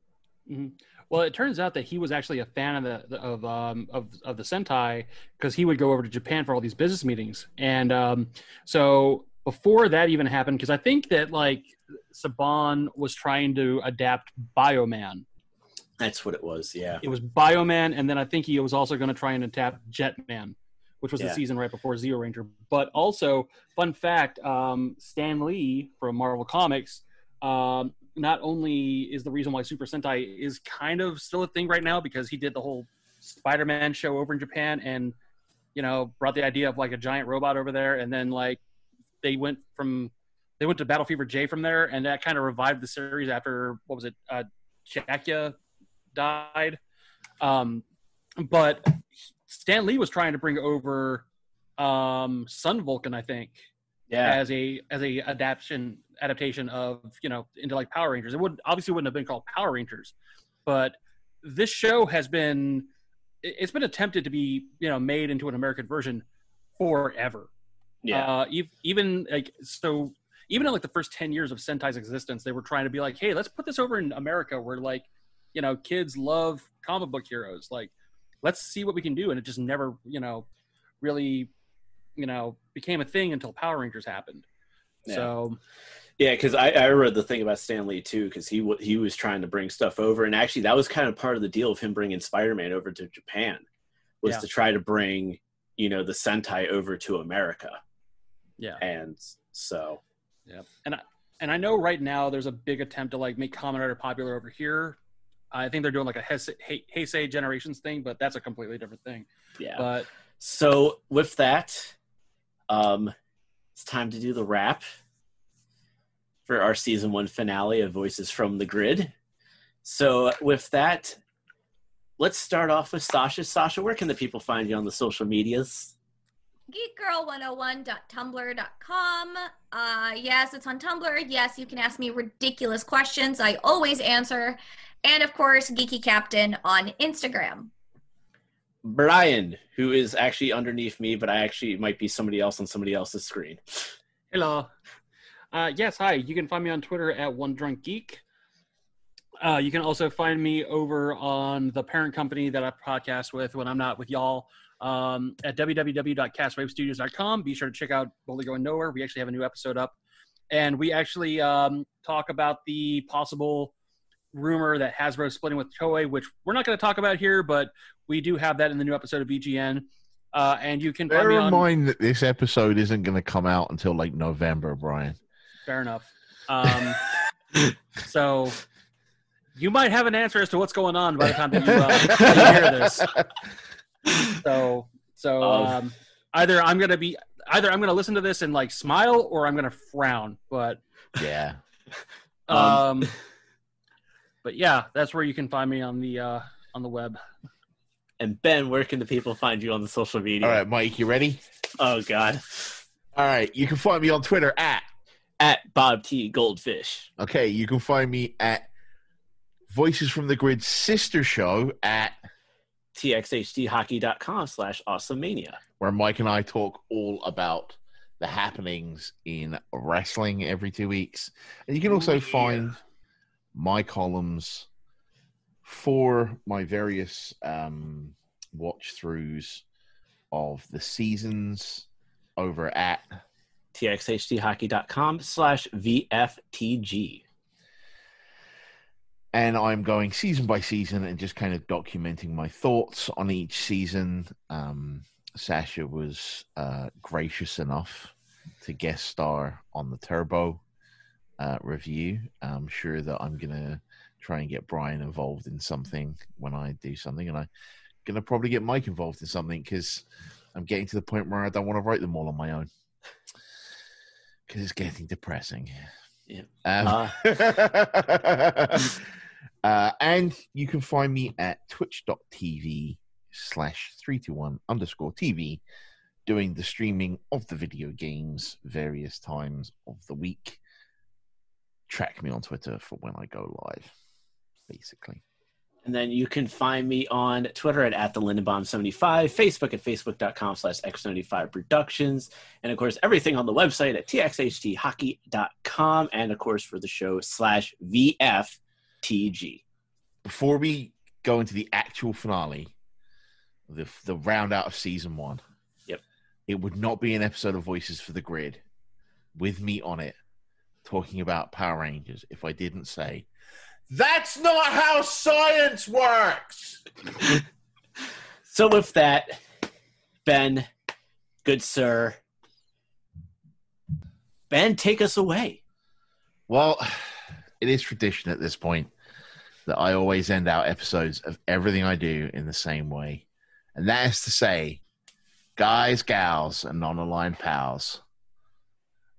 Mm-hmm. Well, it turns out that he was actually a fan of the Sentai, because he would go over to Japan for all these business meetings. And so before that even happened, because I think that like Saban was trying to adapt Bioman. That's what it was, yeah. It was Bioman, and then I think he was also going to try and adapt Jetman, which was the season right before Zeo Ranger. But also, fun fact, Stan Lee from Marvel Comics, not only is the reason why Super Sentai is kind of still a thing right now, because he did the whole Spider-Man show over in Japan and, brought the idea of like a giant robot over there. And then like they went to Battle Fever J from there, and that kind of revived the series after, Jakia died. But Stan Lee was trying to bring over Sun Vulcan, I think, as a adaptation of into like Power Rangers. It wouldn't have been called Power Rangers, but this show has been attempted to be made into an American version forever. Even in like the first 10 years of Sentai's existence, they were trying to be like, hey, let's put this over in America where like kids love comic book heroes, like let's see what we can do. And it just never really became a thing until Power Rangers happened. So because I read the thing about Stan Lee too, because he was trying to bring stuff over, and actually that was kind of part of the deal of him bringing Spider-Man over to Japan, was to try to bring the Sentai over to America. And so and I know right now there's a big attempt to like make Kamen Rider popular over here. I think they're doing like a Heisei Generations thing, but that's a completely different thing. But so with that, it's time to do the wrap for our season 1 finale of Voices from the Grid. So with that, let's start off with Sasha. Sasha, where can the people find you on the social medias? geekgirl101.tumblr.com. Yes, it's on Tumblr. Yes, you can ask me ridiculous questions. I always answer. And of course, Geeky Captain on Instagram. Brian, who is actually underneath me, but I actually might be somebody else on somebody else's screen. Hello. Yes, hi. You can find me on Twitter at OneDrunkGeek. You can also find me over on the parent company that I podcast with when I'm not with y'all, at www.castwavestudios.com. Be sure to check out Boldly Going Nowhere. We actually have a new episode up. And we actually talk about the possible rumor that Hasbro is splitting with Toei, which we're not going to talk about here, but we do have that in the new episode of BGN. And you can bear in mind that this episode isn't going to come out until like November, Brian. Fair enough. So you might have an answer as to what's going on by the time that you hear this. So either I'm going to listen to this and like smile, or I'm going to frown. But yeah. But yeah, that's where you can find me on the web. And Ben, where can the people find you on the social media? All right, Mike, you ready? Oh God. All right, you can find me on Twitter at Bob T Goldfish. Okay, you can find me at Voices from the Grid sister show at txhdhockey.com/awesomania, where Mike and I talk all about the happenings in wrestling every 2 weeks. And you can also find my columns for my various watch throughs of the seasons over at txhdhockey.com/VFTG. And I'm going season by season and just kind of documenting my thoughts on each season. Sasha was gracious enough to guest star on the Turbo review. I'm sure that I'm going to try and get Brian involved in something when I do something. And I'm going to probably get Mike involved in something because I'm getting to the point where I don't want to write them all on my own. Because it's getting depressing. Yeah. And you can find me at twitch.tv/321_TV doing the streaming of the video games various times of the week. Track me on Twitter for when I go live, basically. And then you can find me on Twitter at the Lindenbaum75, Facebook at facebook.com/X95Productions, and of course everything on the website at txhthockey.com, and of course for the show /VFTG. Before we go into the actual finale, the round out of season 1. Yep. It would not be an episode of Voices for the Grid with me on it talking about Power Rangers if I didn't say, that's not how science works! So with that, Ben, good sir, Ben, take us away. Well, it is tradition at this point that I always end out episodes of everything I do in the same way. And that is to say, guys, gals, and non-aligned pals,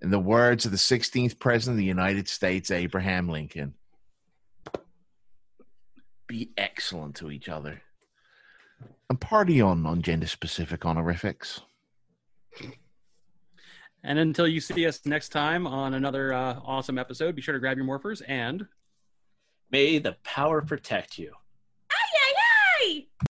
in the words of the 16th President of the United States, Abraham Lincoln, be excellent to each other and party on non-gender-specific honorifics. And until you see us next time on another awesome episode, be sure to grab your morphers and may the power protect you.